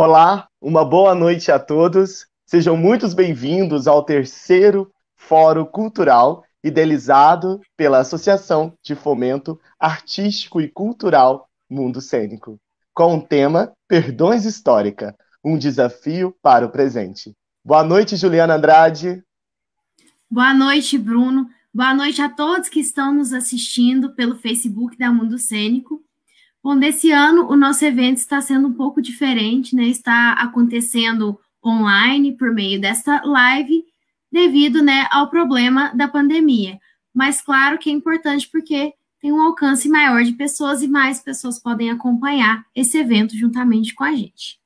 Olá, uma boa noite a todos. Sejam muito bem-vindos ao terceiro Fórum Cultural, idealizado pela Associação de Fomento Artístico e Cultural Mundo Cênico, com o tema Perdões Histórica, um desafio para o presente. Boa noite, Juliana Andrade. Boa noite, Bruno. Boa noite a todos que estão nos assistindo pelo Facebook da Mundo Cênico. Bom, nesse ano o nosso evento está sendo um pouco diferente, né? Está acontecendo online por meio desta live, devido, né, ao problema da pandemia. Mas claro que é importante porque tem um alcance maior de pessoas e mais pessoas podem acompanhar esse evento juntamente com a gente.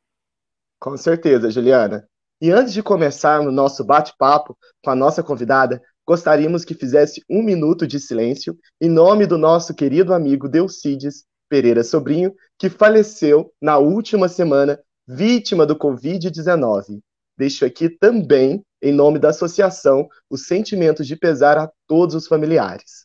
Com certeza, Juliana. E antes de começar o nosso bate-papo com a nossa convidada, gostaríamos que fizesse um minuto de silêncio em nome do nosso querido amigo Delcides Pereira Sobrinho, que faleceu na última semana, vítima do Covid-19. Deixo aqui também, em nome da associação, os sentimentos de pesar a todos os familiares.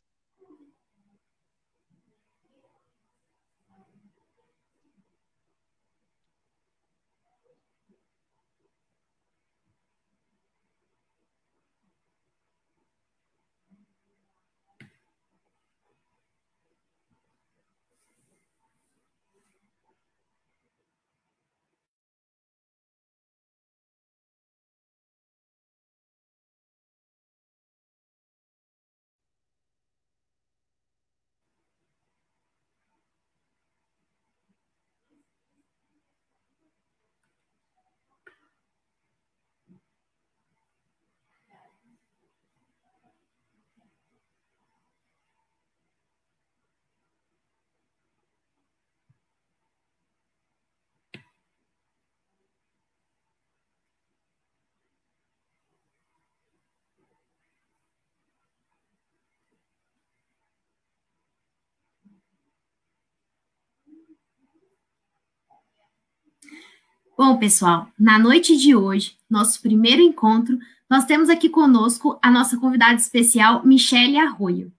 Bom, pessoal, na noite de hoje, nosso primeiro encontro, nós temos aqui conosco a nossa convidada especial, Michele Arroio.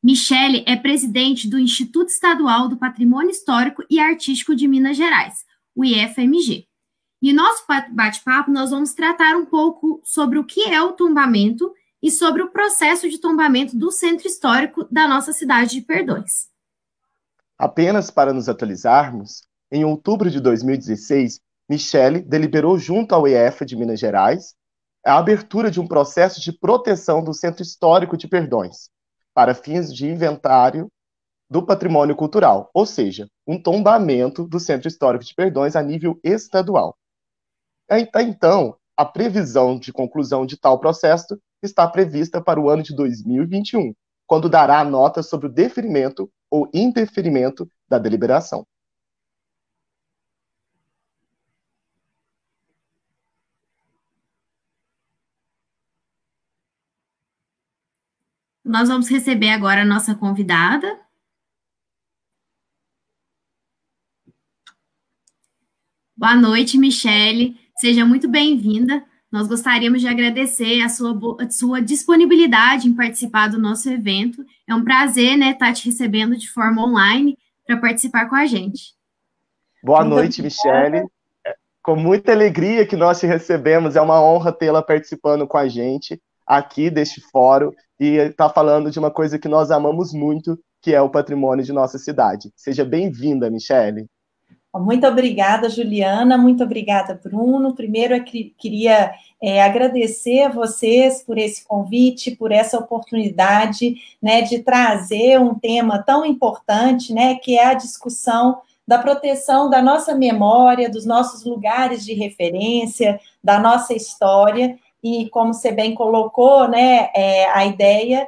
Michele é presidente do Instituto Estadual do Patrimônio Histórico e Artístico de Minas Gerais, o IFMG. E nosso bate-papo, nós vamos tratar um pouco sobre o que é o tombamento e sobre o processo de tombamento do centro histórico da nossa cidade de Perdões. Apenas para nos atualizarmos, em outubro de 2016, Michele deliberou junto ao IEF de Minas Gerais a abertura de um processo de proteção do Centro Histórico de Perdões, para fins de inventário do patrimônio cultural, ou seja, um tombamento do Centro Histórico de Perdões a nível estadual. Então, a previsão de conclusão de tal processo está prevista para o ano de 2021, quando dará a nota sobre o deferimento ou indeferimento da deliberação. Nós vamos receber agora a nossa convidada. Boa noite, Michele. Seja muito bem-vinda. Nós gostaríamos de agradecer a sua disponibilidade em participar do nosso evento. É um prazer, né, estar te recebendo de forma online para participar com a gente. Boa Muito noite, obrigada. Michele. Com muita alegria que nós te recebemos, é uma honra tê-la participando com a gente aqui deste fórum e está falando de uma coisa que nós amamos muito, que é o patrimônio de nossa cidade. Seja bem-vinda, Michele. Muito obrigada, Juliana. Muito obrigada, Bruno. Primeiro, eu queria agradecer a vocês por esse convite, por essa oportunidade, né, de trazer um tema tão importante, né, que é a discussão da proteção da nossa memória, dos nossos lugares de referência, da nossa história. E, como você bem colocou, né, a ideia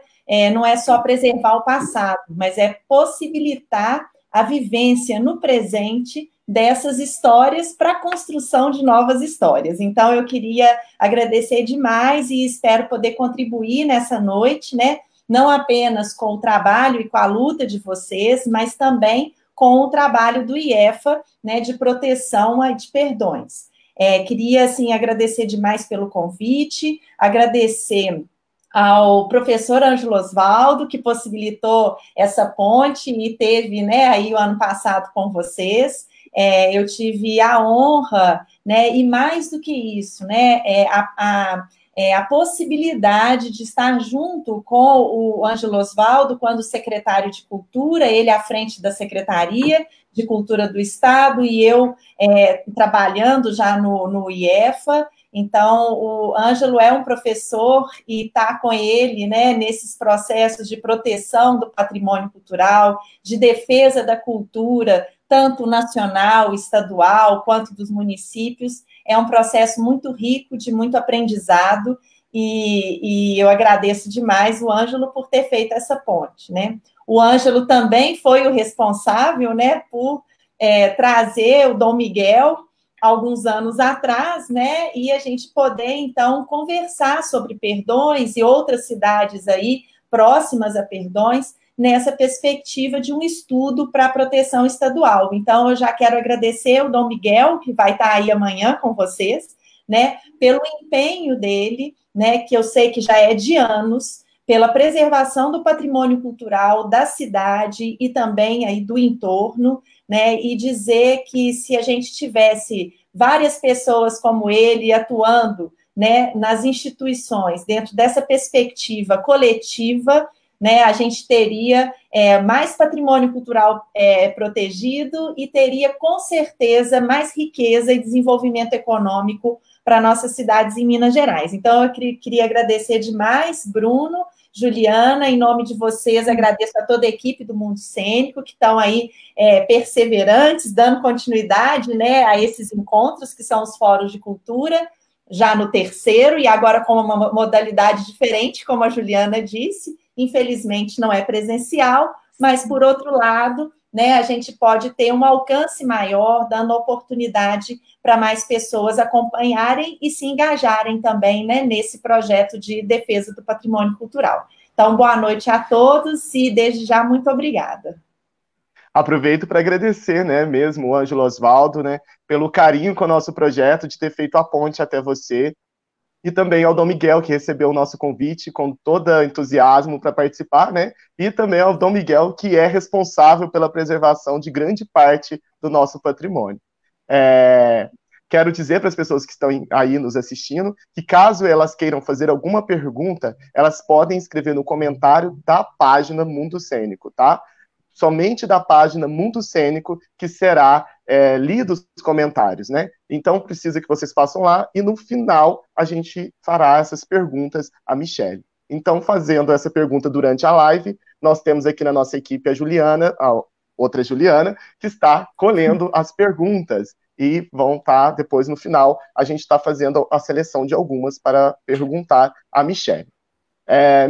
não é só preservar o passado, mas é possibilitar a vivência no presente dessas histórias para a construção de novas histórias. Então, eu queria agradecer demais e espero poder contribuir nessa noite, né? Não apenas com o trabalho e com a luta de vocês, mas também com o trabalho do IEFA, né, de proteção de perdões. Queria, assim, agradecer demais pelo convite, agradecer ao professor Ângelo Osvaldo, que possibilitou essa ponte e teve, né, aí o ano passado com vocês, eu tive a honra, né, e mais do que isso, né, a possibilidade de estar junto com o Ângelo Osvaldo, quando secretário de Cultura, ele à frente da Secretaria de Cultura do Estado, e eu trabalhando já no IEFA. Então, o Ângelo é um professor e está com ele, né, nesses processos de proteção do patrimônio cultural, de defesa da cultura, tanto nacional, estadual, quanto dos municípios. É um processo muito rico, de muito aprendizado, e eu agradeço demais o Ângelo por ter feito essa ponte, né? O Ângelo também foi o responsável, né, por trazer o Dom Miguel alguns anos atrás, né, e a gente poder, então, conversar sobre Perdões e outras cidades aí próximas a Perdões, nessa perspectiva de um estudo para a proteção estadual. Então, eu já quero agradecer o Dom Miguel, que vai estar aí amanhã com vocês, né, pelo empenho dele, né, que eu sei que já é de anos, pela preservação do patrimônio cultural da cidade e também aí do entorno, né, e dizer que se a gente tivesse várias pessoas como ele atuando, né, nas instituições, dentro dessa perspectiva coletiva, né, a gente teria mais patrimônio cultural protegido e teria, com certeza, mais riqueza e desenvolvimento econômico para nossas cidades em Minas Gerais. Então, eu queria agradecer demais, Bruno, Juliana, em nome de vocês, agradeço a toda a equipe do Mundo Cênico, que estão aí perseverantes, dando continuidade, né, a esses encontros, que são os fóruns de cultura, já no terceiro, e agora com uma modalidade diferente, como a Juliana disse. Infelizmente não é presencial, mas, por outro lado, né, a gente pode ter um alcance maior, dando oportunidade para mais pessoas acompanharem e se engajarem também, né, nesse projeto de defesa do patrimônio cultural. Então, boa noite a todos e, desde já, muito obrigada. Aproveito para agradecer, né, mesmo o Ângelo Osvaldo, né, pelo carinho com o nosso projeto, de ter feito a ponte até você, e também ao Dom Miguel, que recebeu o nosso convite com todo entusiasmo para participar, né, e também ao Dom Miguel, que é responsável pela preservação de grande parte do nosso patrimônio. Quero dizer para as pessoas que estão aí nos assistindo, que caso elas queiram fazer alguma pergunta, elas podem escrever no comentário da página Mundo Cênico, tá? Somente da página Mundo Cênico que será lido os comentários, né? Então, precisa que vocês façam lá e no final a gente fará essas perguntas a Michele. Então, fazendo essa pergunta durante a live, nós temos aqui na nossa equipe a Juliana, a outra Juliana, que está colhendo as perguntas e vão estar, depois no final, a gente está fazendo a seleção de algumas para perguntar a Michele.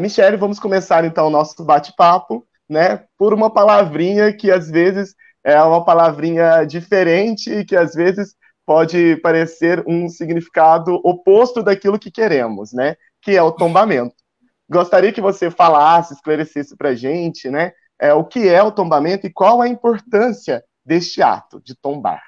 Michele, vamos começar então o nosso bate-papo, né, por uma palavrinha que às vezes é uma palavrinha diferente e que às vezes pode parecer um significado oposto daquilo que queremos, né, que é o tombamento. Gostaria que você falasse, esclarecesse para a gente, né, o que é o tombamento e qual a importância deste ato de tombar.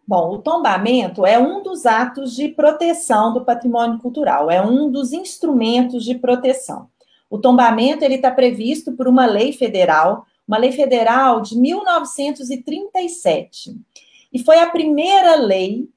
Bom, o tombamento é um dos atos de proteção do patrimônio cultural, é um dos instrumentos de proteção. O tombamento ele está previsto por uma lei federal de 1937. E foi a primeira lei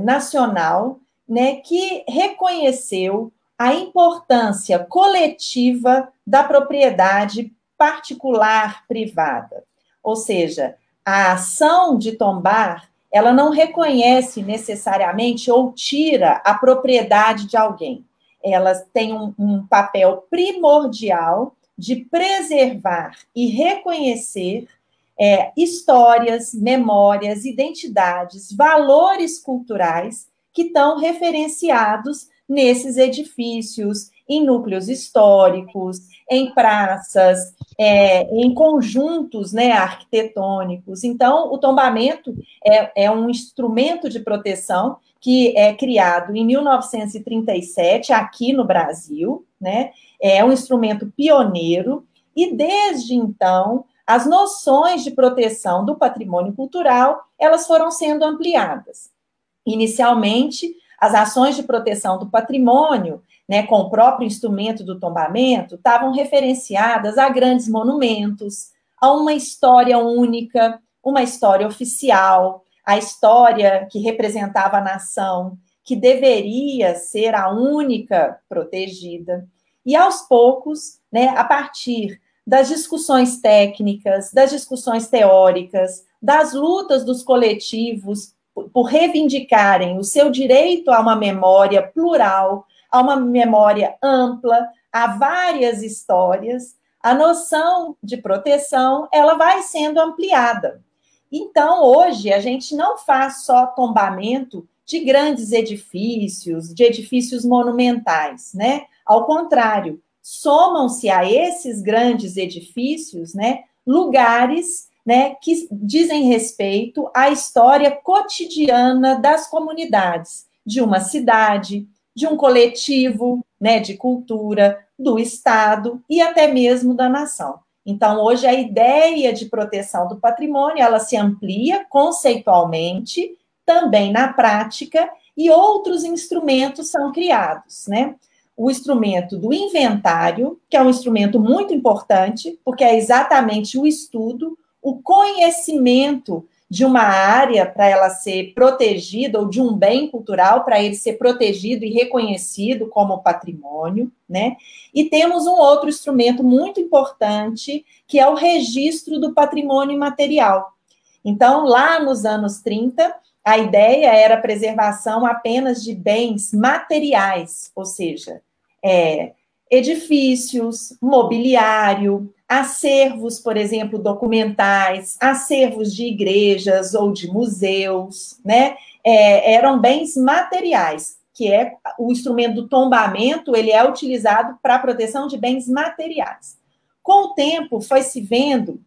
nacional, né, que reconheceu a importância coletiva da propriedade particular privada. Ou seja, a ação de tombar, ela não reconhece necessariamente ou tira a propriedade de alguém. Elas têm um papel primordial de preservar e reconhecer histórias, memórias, identidades, valores culturais que estão referenciados nesses edifícios, em núcleos históricos, em praças, em conjuntos, né, arquitetônicos. Então, o tombamento é um instrumento de proteção que é criado em 1937, aqui no Brasil, né? É um instrumento pioneiro, e desde então, as noções de proteção do patrimônio cultural, elas foram sendo ampliadas. Inicialmente, as ações de proteção do patrimônio, né, com o próprio instrumento do tombamento, estavam referenciadas a grandes monumentos, a uma história única, uma história oficial, a história que representava a nação, que deveria ser a única protegida. E, aos poucos, né, a partir das discussões técnicas, das discussões teóricas, das lutas dos coletivos por reivindicarem o seu direito a uma memória plural, a uma memória ampla, a várias histórias, a noção de proteção, ela vai sendo ampliada. Então, hoje, a gente não faz só tombamento de grandes edifícios, de edifícios monumentais, né? Ao contrário, somam-se a esses grandes edifícios, né, lugares, né, que dizem respeito à história cotidiana das comunidades, de uma cidade, de um coletivo, né, de cultura, do Estado e até mesmo da nação. Então, hoje, a ideia de proteção do patrimônio, ela se amplia conceitualmente, também na prática, e outros instrumentos são criados, né? O instrumento do inventário, que é um instrumento muito importante, porque é exatamente o estudo, o conhecimento de uma área para ela ser protegida, ou de um bem cultural para ele ser protegido e reconhecido como patrimônio, né? E temos um outro instrumento muito importante, que é o registro do patrimônio imaterial. Então, lá nos anos 30, a ideia era a preservação apenas de bens materiais, ou seja, edifícios, mobiliário, acervos, por exemplo, documentais, acervos de igrejas ou de museus, né? Eram bens materiais, que é o instrumento do tombamento, ele é utilizado para a proteção de bens materiais. Com o tempo, foi se vendo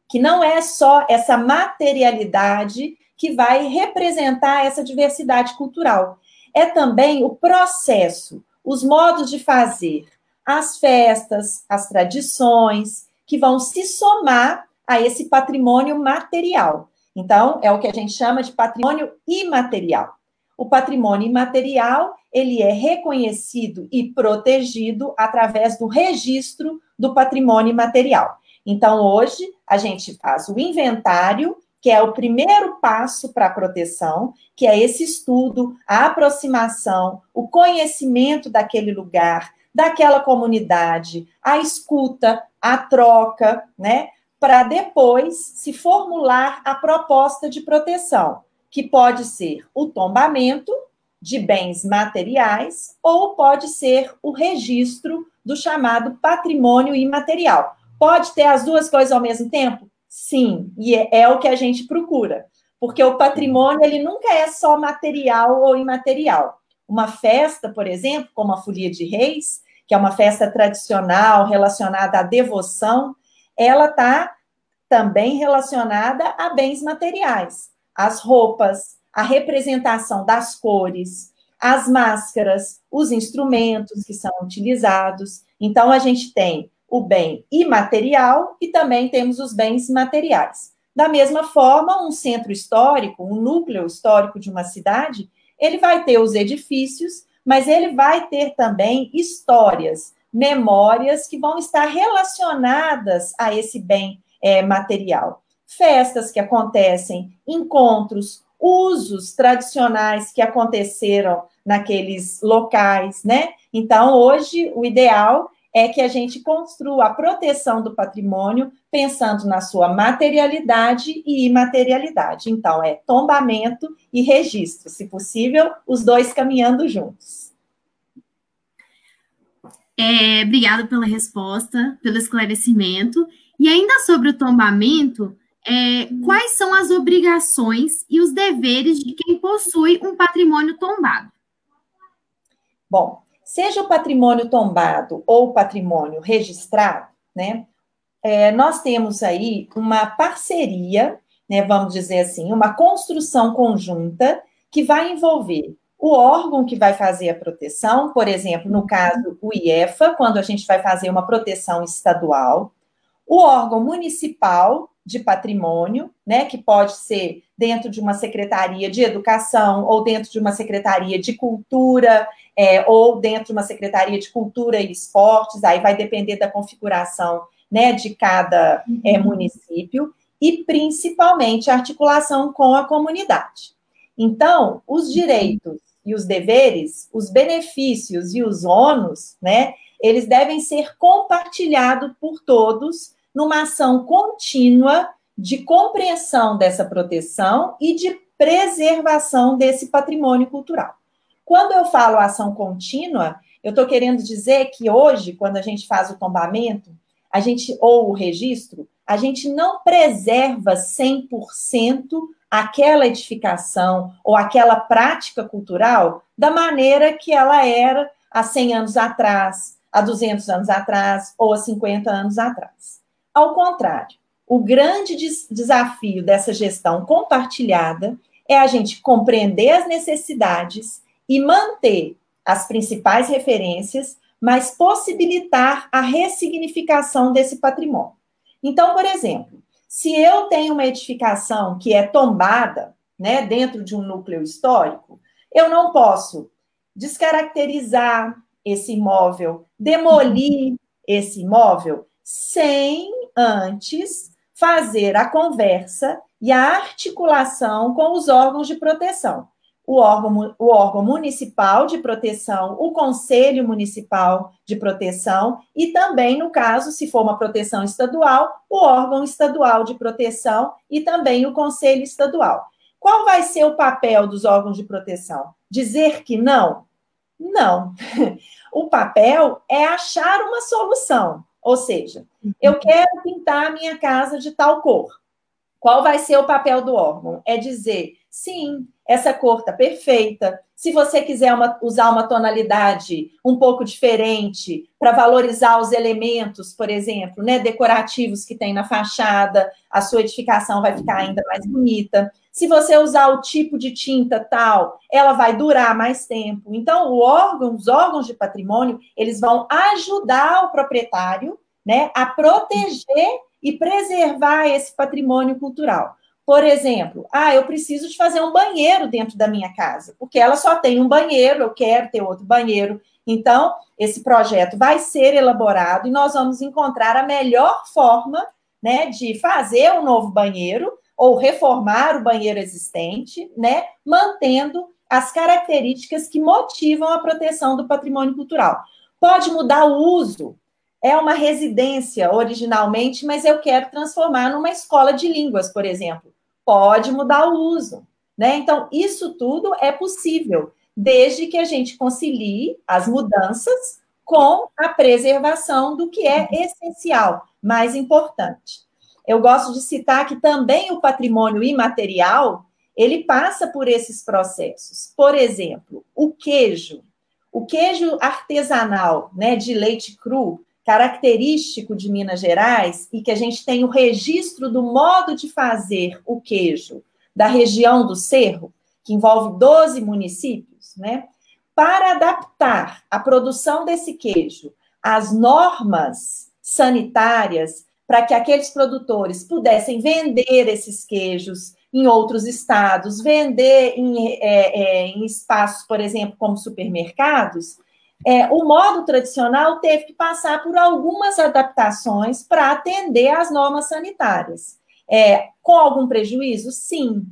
que não é só essa materialidade que vai representar essa diversidade cultural, é também o processo, os modos de fazer, as festas, as tradições, que vão se somar a esse patrimônio material. Então, é o que a gente chama de patrimônio imaterial. O patrimônio imaterial, ele é reconhecido e protegido através do registro do patrimônio imaterial. Então, hoje, a gente faz o inventário, que é o primeiro passo para a proteção, que é esse estudo, a aproximação, o conhecimento daquele lugar, daquela comunidade, a escuta, a troca, né? Para depois se formular a proposta de proteção, que pode ser o tombamento de bens materiais ou pode ser o registro do chamado patrimônio imaterial. Pode ter as duas coisas ao mesmo tempo? Sim, e é o que a gente procura, porque o patrimônio, ele nunca é só material ou imaterial. Uma festa, por exemplo, como a Folia de Reis, que é uma festa tradicional relacionada à devoção, ela está também relacionada a bens materiais, as roupas, a representação das cores, as máscaras, os instrumentos que são utilizados. Então, a gente tem o bem imaterial e também temos os bens materiais. Da mesma forma, um centro histórico, um núcleo histórico de uma cidade, ele vai ter os edifícios, mas ele vai ter também histórias, memórias que vão estar relacionadas a esse bem material. Festas que acontecem, encontros, usos tradicionais que aconteceram naqueles locais, né? Então, hoje, o ideal é que a gente construa a proteção do patrimônio pensando na sua materialidade e imaterialidade. Então, é tombamento e registro, se possível, os dois caminhando juntos. Obrigada pela resposta, pelo esclarecimento. E ainda sobre o tombamento, quais são as obrigações e os deveres de quem possui um patrimônio tombado? Bom, seja o patrimônio tombado ou o patrimônio registrado, né? Nós temos aí uma parceria, né, vamos dizer assim, uma construção conjunta que vai envolver o órgão que vai fazer a proteção, por exemplo, no caso, o IEFA, quando a gente vai fazer uma proteção estadual, o órgão municipal de patrimônio, né, que pode ser dentro de uma secretaria de educação ou dentro de uma secretaria de cultura, ou dentro de uma secretaria de cultura e esportes, aí vai depender da configuração, né, de cada município, e, principalmente, a articulação com a comunidade. Então, os direitos e os deveres, os benefícios e os ônus, né, eles devem ser compartilhados por todos numa ação contínua de compreensão dessa proteção e de preservação desse patrimônio cultural. Quando eu falo ação contínua, eu estou querendo dizer que hoje, quando a gente faz o tombamento, ou o registro, a gente não preserva 100% aquela edificação ou aquela prática cultural da maneira que ela era há 100 anos atrás, há 200 anos atrás ou há 50 anos atrás. Ao contrário, o grande desafio dessa gestão compartilhada é a gente compreender as necessidades e manter as principais referências, mas possibilitar a ressignificação desse patrimônio. Então, por exemplo, se eu tenho uma edificação que é tombada, né, dentro de um núcleo histórico, eu não posso descaracterizar esse imóvel, demolir esse imóvel, sem antes fazer a conversa e a articulação com os órgãos de proteção. O órgão municipal de proteção, o Conselho Municipal de Proteção e também, no caso, se for uma proteção estadual, o órgão estadual de proteção e também o Conselho Estadual. Qual vai ser o papel dos órgãos de proteção? Dizer que não? Não. O papel é achar uma solução. Ou seja, eu quero pintar a minha casa de tal cor. Qual vai ser o papel do órgão? É dizer, sim, essa cor está perfeita. Se você quiser usar uma tonalidade um pouco diferente para valorizar os elementos, por exemplo, né, decorativos que tem na fachada, a sua edificação vai ficar ainda mais bonita. Se você usar o tipo de tinta tal, ela vai durar mais tempo. Então, os órgãos de patrimônio, eles vão ajudar o proprietário, né, a proteger e preservar esse patrimônio cultural. Por exemplo, eu preciso de fazer um banheiro dentro da minha casa, porque ela só tem um banheiro, eu quero ter outro banheiro. Então, esse projeto vai ser elaborado e nós vamos encontrar a melhor forma, né, de fazer um novo banheiro ou reformar o banheiro existente, né, mantendo as características que motivam a proteção do patrimônio cultural. Pode mudar o uso. É uma residência originalmente, mas eu quero transformar numa escola de línguas, por exemplo. Pode mudar o uso, né? Então, isso tudo é possível, desde que a gente concilie as mudanças com a preservação do que é essencial, mais importante. Eu gosto de citar que também o patrimônio imaterial, ele passa por esses processos. Por exemplo, o queijo artesanal, né, de leite cru, característico de Minas Gerais, e que a gente tem o registro do modo de fazer o queijo da região do Cerro, que envolve 12 municípios, né? Para adaptar a produção desse queijo às normas sanitárias, para que aqueles produtores pudessem vender esses queijos em outros estados, vender em espaços, por exemplo, como supermercados, o modo tradicional teve que passar por algumas adaptações para atender às normas sanitárias. Com algum prejuízo? Sim,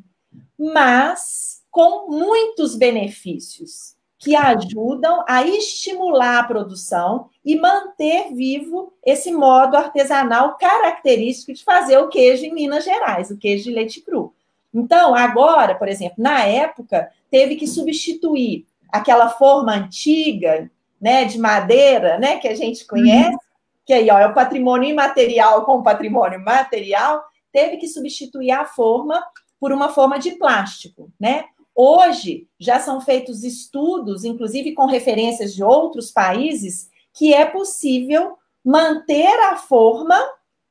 mas com muitos benefícios que ajudam a estimular a produção e manter vivo esse modo artesanal característico de fazer o queijo em Minas Gerais, o queijo de leite cru. Então, agora, por exemplo, na época, teve que substituir aquela forma antiga, né, de madeira, né, que a gente conhece, que aí é o patrimônio imaterial com o patrimônio material, teve que substituir a forma por uma forma de plástico, né? Hoje, já são feitos estudos, inclusive com referências de outros países, que é possível manter a forma,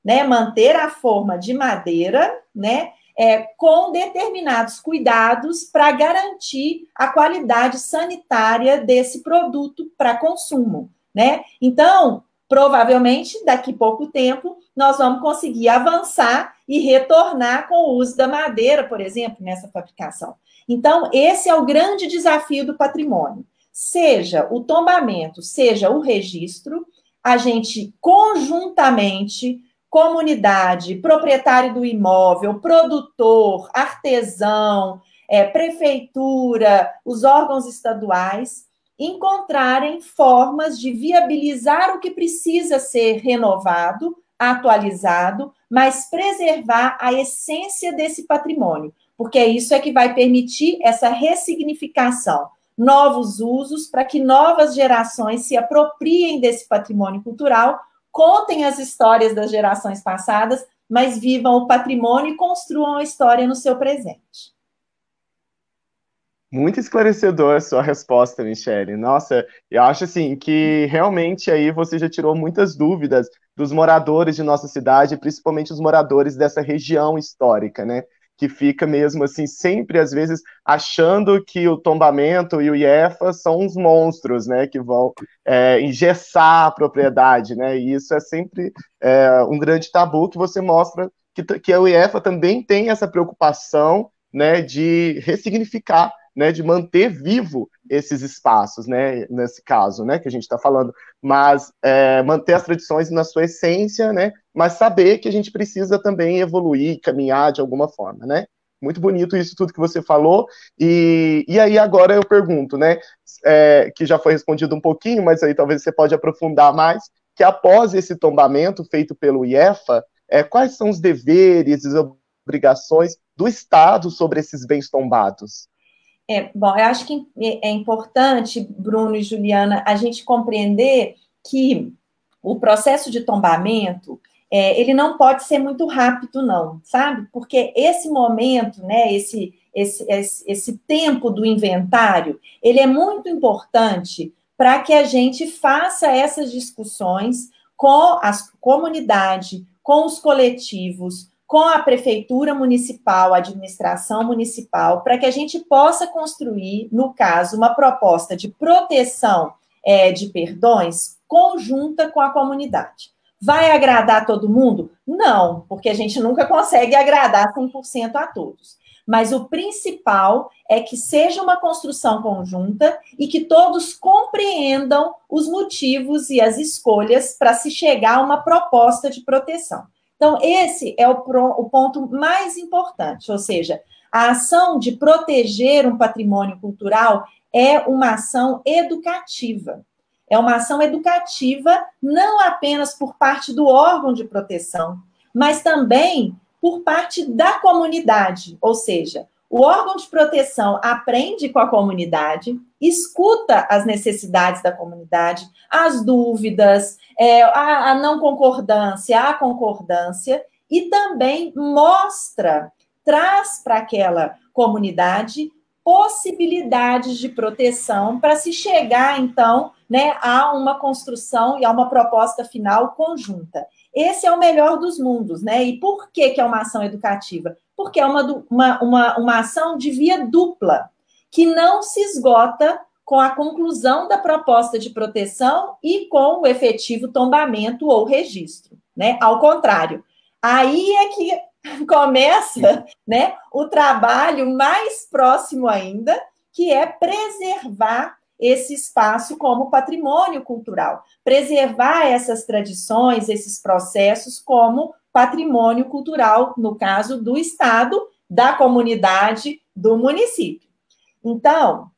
né, de madeira, né, com determinados cuidados para garantir a qualidade sanitária desse produto para consumo, né? Então, provavelmente, daqui a pouco tempo, nós vamos conseguir avançar e retornar com o uso da madeira, por exemplo, nessa fabricação. Então, esse é o grande desafio do patrimônio. Seja o tombamento, seja o registro, a gente conjuntamente comunidade, proprietário do imóvel, produtor, artesão, prefeitura, os órgãos estaduais, encontrarem formas de viabilizar o que precisa ser renovado, atualizado, mas preservar a essência desse patrimônio, porque isso é que vai permitir essa ressignificação, novos usos, para que novas gerações se apropriem desse patrimônio cultural, contem as histórias das gerações passadas, mas vivam o patrimônio e construam a história no seu presente. Muito esclarecedor a sua resposta, Michele. Nossa, eu acho assim que realmente aí você já tirou muitas dúvidas dos moradores de nossa cidade, principalmente os moradores dessa região histórica, né? Que fica mesmo assim, sempre às vezes achando que o tombamento e o IEFA são uns monstros, né? Que vão engessar a propriedade, né? E isso é sempre um grande tabu que você mostra que o IEFA também tem essa preocupação, né? De ressignificar, né, de manter vivo esses espaços, né, nesse caso, né, que a gente está falando, mas manter as tradições na sua essência, né, mas saber que a gente precisa também evoluir, caminhar de alguma forma, né. Muito bonito isso tudo que você falou, e aí agora eu pergunto, né, que já foi respondido um pouquinho, mas aí talvez você pode aprofundar mais, que após esse tombamento feito pelo IEFA, quais são os deveres e obrigações do Estado sobre esses bens tombados? Bom, eu acho que é importante, Bruno e Juliana, a gente compreender que o processo de tombamento, ele não pode ser muito rápido, não, sabe? Porque esse momento, né, esse tempo do inventário, ele é muito importante para que a gente faça essas discussões com a comunidade, com os coletivos, com a prefeitura municipal, a administração municipal, para que a gente possa construir, no caso, uma proposta de proteção de perdões conjunta com a comunidade. Vai agradar todo mundo? Não, porque a gente nunca consegue agradar 100% a todos. Mas o principal é que seja uma construção conjunta e que todos compreendam os motivos e as escolhas para se chegar a uma proposta de proteção. Então, esse é o ponto mais importante, ou seja, a ação de proteger um patrimônio cultural é uma ação educativa. É uma ação educativa não apenas por parte do órgão de proteção, mas também por parte da comunidade, ou seja, o órgão de proteção aprende com a comunidade, escuta as necessidades da comunidade, as dúvidas, a não concordância, a concordância, e também traz para aquela comunidade possibilidades de proteção para se chegar, então, né, a uma construção e a uma proposta final conjunta. Esse é o melhor dos mundos, né? E por que é uma ação educativa? Porque é uma ação de via dupla, que não se esgota com a conclusão da proposta de proteção e com o efetivo tombamento ou registro, né? Ao contrário, aí é que começa, né, o trabalho mais próximo ainda, que é preservar esse espaço como patrimônio cultural, preservar essas tradições, esses processos como patrimônio cultural, no caso do Estado, da comunidade, do município. Então,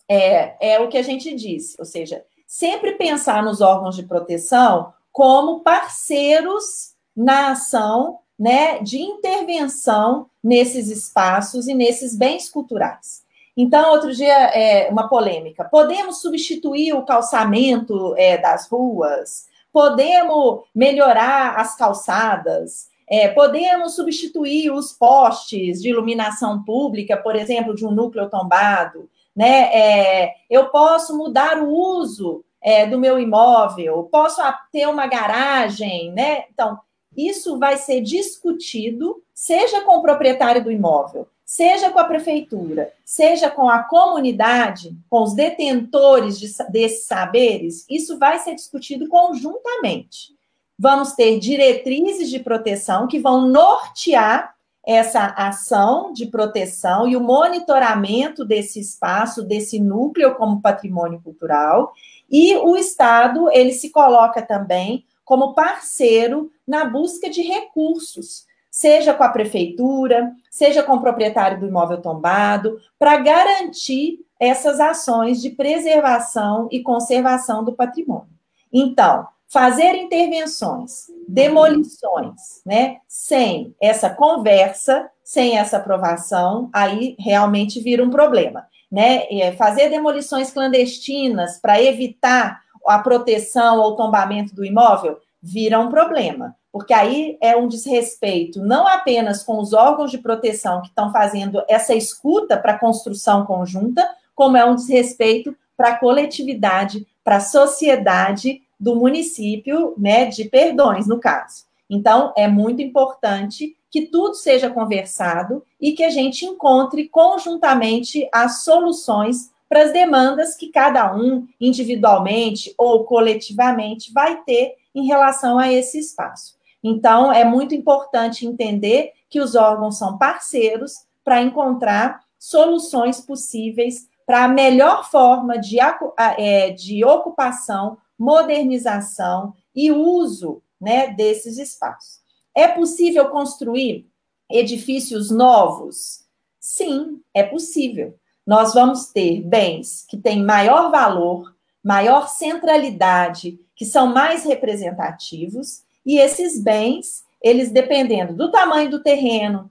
é o que a gente disse, ou seja, sempre pensar nos órgãos de proteção como parceiros na ação, né, de intervenção nesses espaços e nesses bens culturais. Então, outro dia, uma polêmica. Podemos substituir o calçamento das ruas? Podemos melhorar as calçadas? Podemos substituir os postes de iluminação pública, por exemplo, de um núcleo tombado? Né? Eu posso mudar o uso do meu imóvel? Posso ter uma garagem? Né? Então, isso vai ser discutido, seja com o proprietário do imóvel, seja com a prefeitura, seja com a comunidade, com os detentores desses saberes, isso vai ser discutido conjuntamente. Vamos ter diretrizes de proteção que vão nortear essa ação de proteção e o monitoramento desse espaço, desse núcleo como patrimônio cultural, e o Estado, ele se coloca também como parceiro na busca de recursos, seja com a prefeitura, seja com o proprietário do imóvel tombado, para garantir essas ações de preservação e conservação do patrimônio. Então, fazer intervenções, demolições, né, sem essa conversa, sem essa aprovação, aí realmente vira um problema, né? Fazer demolições clandestinas para evitar a proteção ou tombamento do imóvel vira um problema, porque aí é um desrespeito não apenas com os órgãos de proteção que estão fazendo essa escuta para a construção conjunta, como é um desrespeito para a coletividade, para a sociedade do município, né, de Perdões, no caso. Então, é muito importante que tudo seja conversado e que a gente encontre conjuntamente as soluções para as demandas que cada um, individualmente ou coletivamente, vai ter em relação a esse espaço. Então, é muito importante entender que os órgãos são parceiros para encontrar soluções possíveis para a melhor forma de ocupação, modernização e uso, né, desses espaços. É possível construir edifícios novos? Sim, é possível. Nós vamos ter bens que têm maior valor, maior centralidade, que são mais representativos, e esses bens, eles dependendo do tamanho do terreno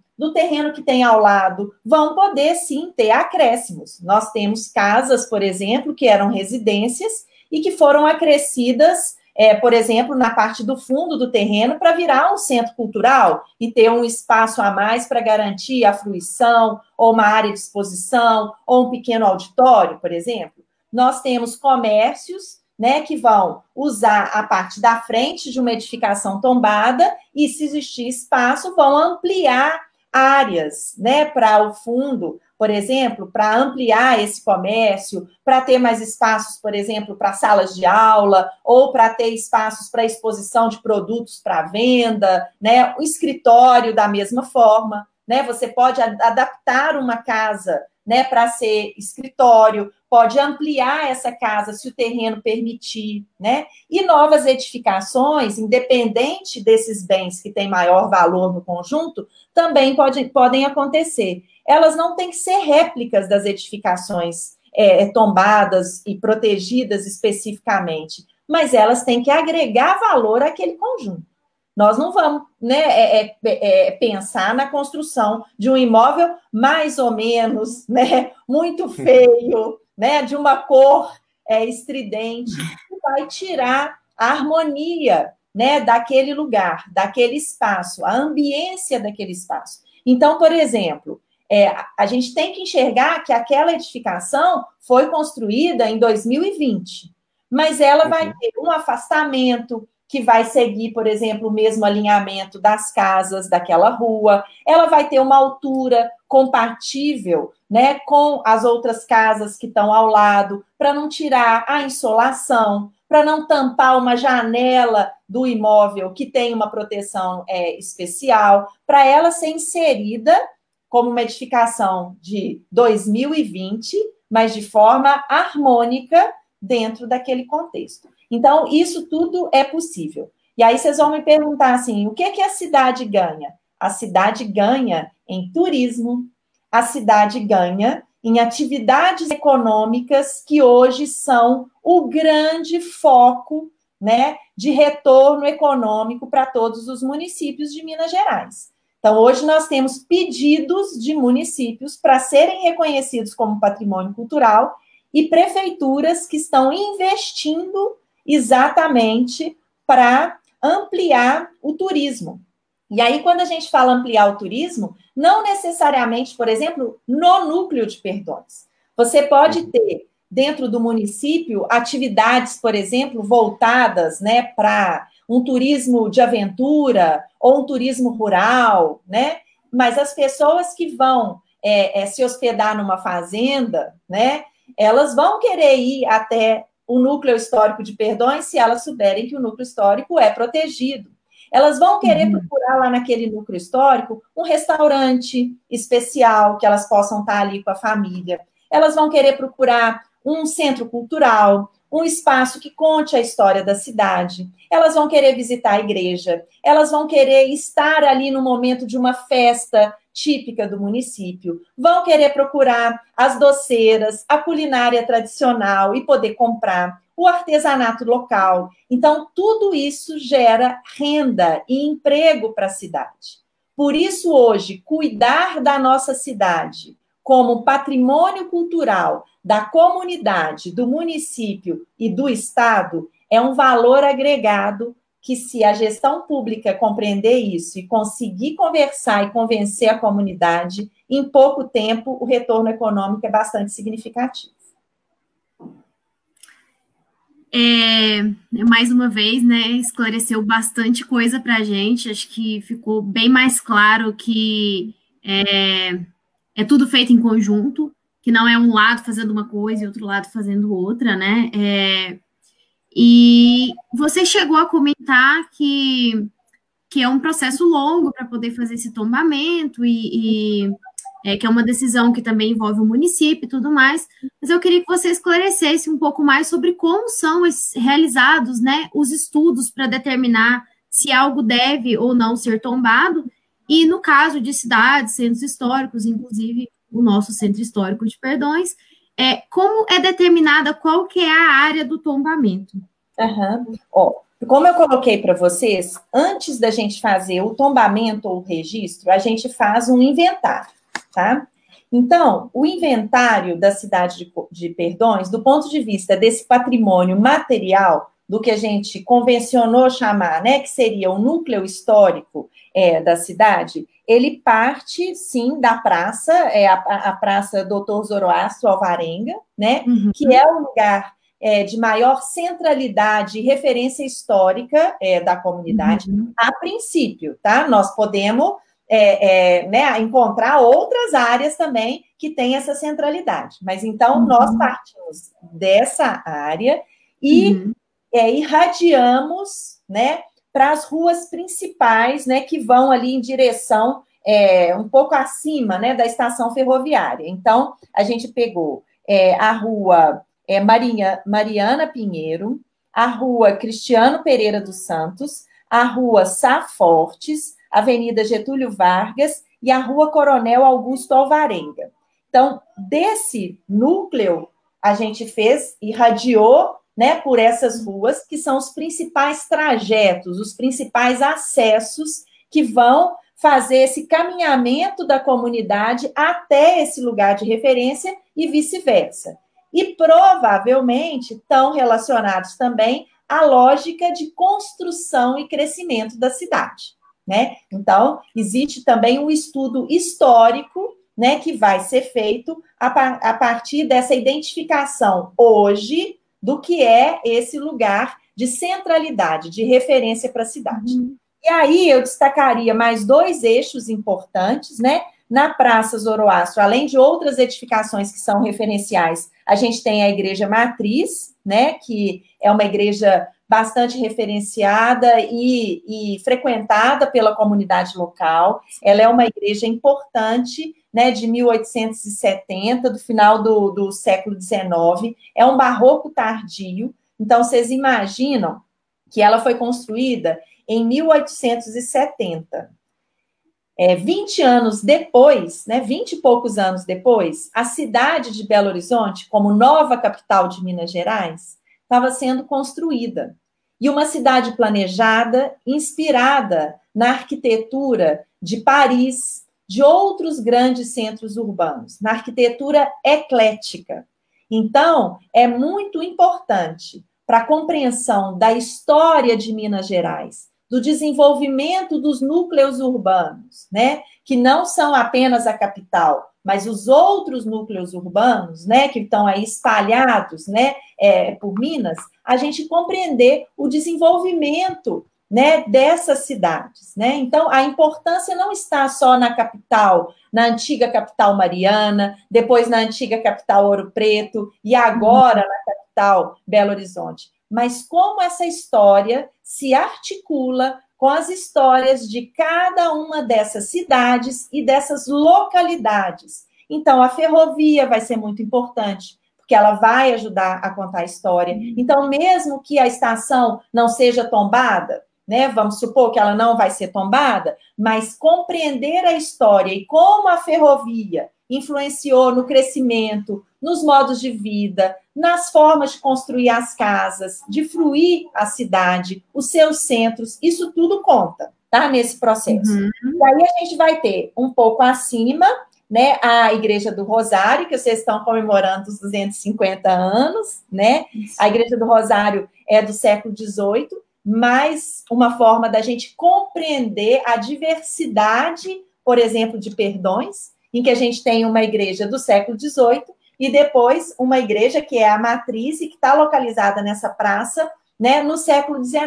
que tem ao lado, vão poder sim ter acréscimos. Nós temos casas, por exemplo, que eram residências e que foram acrescidas, por exemplo, na parte do fundo do terreno para virar um centro cultural e ter um espaço a mais para garantir a fruição, ou uma área de exposição, ou um pequeno auditório, por exemplo. Nós temos comércios, né, que vão usar a parte da frente de uma edificação tombada e, se existir espaço, vão ampliar áreas, né, para o fundo, por exemplo, para ampliar esse comércio, para ter mais espaços, por exemplo, para salas de aula, ou para ter espaços para exposição de produtos para venda, né, o escritório da mesma forma, né, você pode adaptar uma casa, né, para ser escritório, pode ampliar essa casa se o terreno permitir, né? E novas edificações, independente desses bens que têm maior valor no conjunto, também podem acontecer. Elas não têm que ser réplicas das edificações tombadas e protegidas especificamente, mas elas têm que agregar valor àquele conjunto. Nós não vamos, né, pensar na construção de um imóvel mais ou menos, né, muito feio, né, de uma cor estridente, que vai tirar a harmonia, né, daquele lugar, daquele espaço, a ambiência daquele espaço. Então, por exemplo, a gente tem que enxergar que aquela edificação foi construída em 2020, mas ela vai ter um afastamento, que vai seguir, por exemplo, o mesmo alinhamento das casas daquela rua, ela vai ter uma altura compatível, né, com as outras casas que estão ao lado, para não tirar a insolação, para não tampar uma janela do imóvel que tem uma proteção especial, para ela ser inserida como uma edificação de 2020, mas de forma harmônica dentro daquele contexto. Então, isso tudo é possível. E aí vocês vão me perguntar assim, o que a cidade ganha? A cidade ganha em turismo, a cidade ganha em atividades econômicas que hoje são o grande foco, né, de retorno econômico para todos os municípios de Minas Gerais. Então, hoje nós temos pedidos de municípios para serem reconhecidos como patrimônio cultural e prefeituras que estão investindo exatamente para ampliar o turismo. E aí, quando a gente fala ampliar o turismo, não necessariamente, por exemplo, no núcleo de Perdões. Você pode ter, dentro do município, atividades, por exemplo, voltadas, né, para um turismo de aventura ou um turismo rural, né? Mas as pessoas que vão se hospedar numa fazenda, né, elas vão querer ir até o núcleo histórico de Perdões se elas souberem que o núcleo histórico é protegido. Elas vão querer procurar lá naquele núcleo histórico um restaurante especial que elas possam estar ali com a família. Elas vão querer procurar um centro cultural, um espaço que conte a história da cidade. Elas vão querer visitar a igreja, elas vão querer estar ali no momento de uma festa típica do município, vão querer procurar as doceiras, a culinária tradicional e poder comprar, o artesanato local. Então, tudo isso gera renda e emprego para a cidade. Por isso, hoje, cuidar da nossa cidade como patrimônio cultural da comunidade, do município e do Estado é um valor agregado que, se a gestão pública compreender isso e conseguir conversar e convencer a comunidade, em pouco tempo o retorno econômico é bastante significativo. Mais uma vez, né, esclareceu bastante coisa para a gente, acho que ficou bem mais claro que é tudo feito em conjunto, que não é um lado fazendo uma coisa e outro lado fazendo outra, né, e você chegou a comentar que é um processo longo para poder fazer esse tombamento que é uma decisão que também envolve o município e tudo mais, mas eu queria que você esclarecesse um pouco mais sobre como são realizados, né, os estudos para determinar se algo deve ou não ser tombado, e no caso de cidades, centros históricos, inclusive o nosso Centro Histórico de Perdões, como é determinada qual que é a área do tombamento? Como eu coloquei para vocês, antes da gente fazer o tombamento ou o registro, a gente faz um inventário, tá? Então, o inventário da cidade de Perdões, do ponto de vista desse patrimônio material, do que a gente convencionou chamar, né, que seria o núcleo histórico da cidade, ele parte, sim, da praça, a Praça Doutor Zoroastro Alvarenga, né, que é o lugar de maior centralidade e referência histórica da comunidade, a princípio, tá? Nós podemos né, encontrar outras áreas também que têm essa centralidade, mas então nós partimos dessa área e irradiamos, né, para as ruas principais, né, que vão ali em direção um pouco acima, né, da estação ferroviária. Então, a gente pegou a rua Mariana Pinheiro, a rua Cristiano Pereira dos Santos, a rua Sá Fortes, Avenida Getúlio Vargas e a rua Coronel Augusto Alvarenga. Então, desse núcleo, a gente irradiou, né, por essas ruas, que são os principais trajetos, os principais acessos que vão fazer esse caminhamento da comunidade até esse lugar de referência e vice-versa. E provavelmente estão relacionados também à lógica de construção e crescimento da cidade, né? Então, existe também um estudo histórico, né, que vai ser feito a partir dessa identificação hoje do que é esse lugar de centralidade, de referência para a cidade. E aí eu destacaria mais 2 eixos importantes, né? Na Praça Zoroastro, além de outras edificações que são referenciais, a gente tem a Igreja Matriz, né? Que é uma igreja bastante referenciada e frequentada pela comunidade local. Ela é uma igreja importante, né, de 1870, do final do século XIX. É um barroco tardio. Então, vocês imaginam que ela foi construída em 1870. 20 anos depois, né, 20 e poucos anos depois, a cidade de Belo Horizonte, como nova capital de Minas Gerais, estava sendo construída. E uma cidade planejada, inspirada na arquitetura de Paris, de outros grandes centros urbanos, na arquitetura eclética. Então, é muito importante para a compreensão da história de Minas Gerais, do desenvolvimento dos núcleos urbanos, né, que não são apenas a capital, mas os outros núcleos urbanos, né, que estão aí espalhados, né, por Minas, a gente compreender o desenvolvimento, né, dessas cidades, né? Então, a importância não está só na capital, na antiga capital Mariana, depois na antiga capital Ouro Preto e agora na capital Belo Horizonte, mas como essa história se articula com as histórias de cada uma dessas cidades e dessas localidades. Então, a ferrovia vai ser muito importante, porque ela vai ajudar a contar a história. Então, mesmo que a estação não seja tombada, né, vamos supor que ela não vai ser tombada, mas compreender a história e como a ferrovia influenciou no crescimento, nos modos de vida, nas formas de construir as casas, de fruir a cidade, os seus centros, isso tudo conta, tá, nesse processo. E aí a gente vai ter um pouco acima, né, a Igreja do Rosário, que vocês estão comemorando os 250 anos, né? A Igreja do Rosário é do século XVIII, mais uma forma da gente compreender a diversidade, por exemplo, de Perdões, em que a gente tem uma igreja do século XVIII e depois uma igreja que é a matriz e que está localizada nessa praça, né, no século XIX.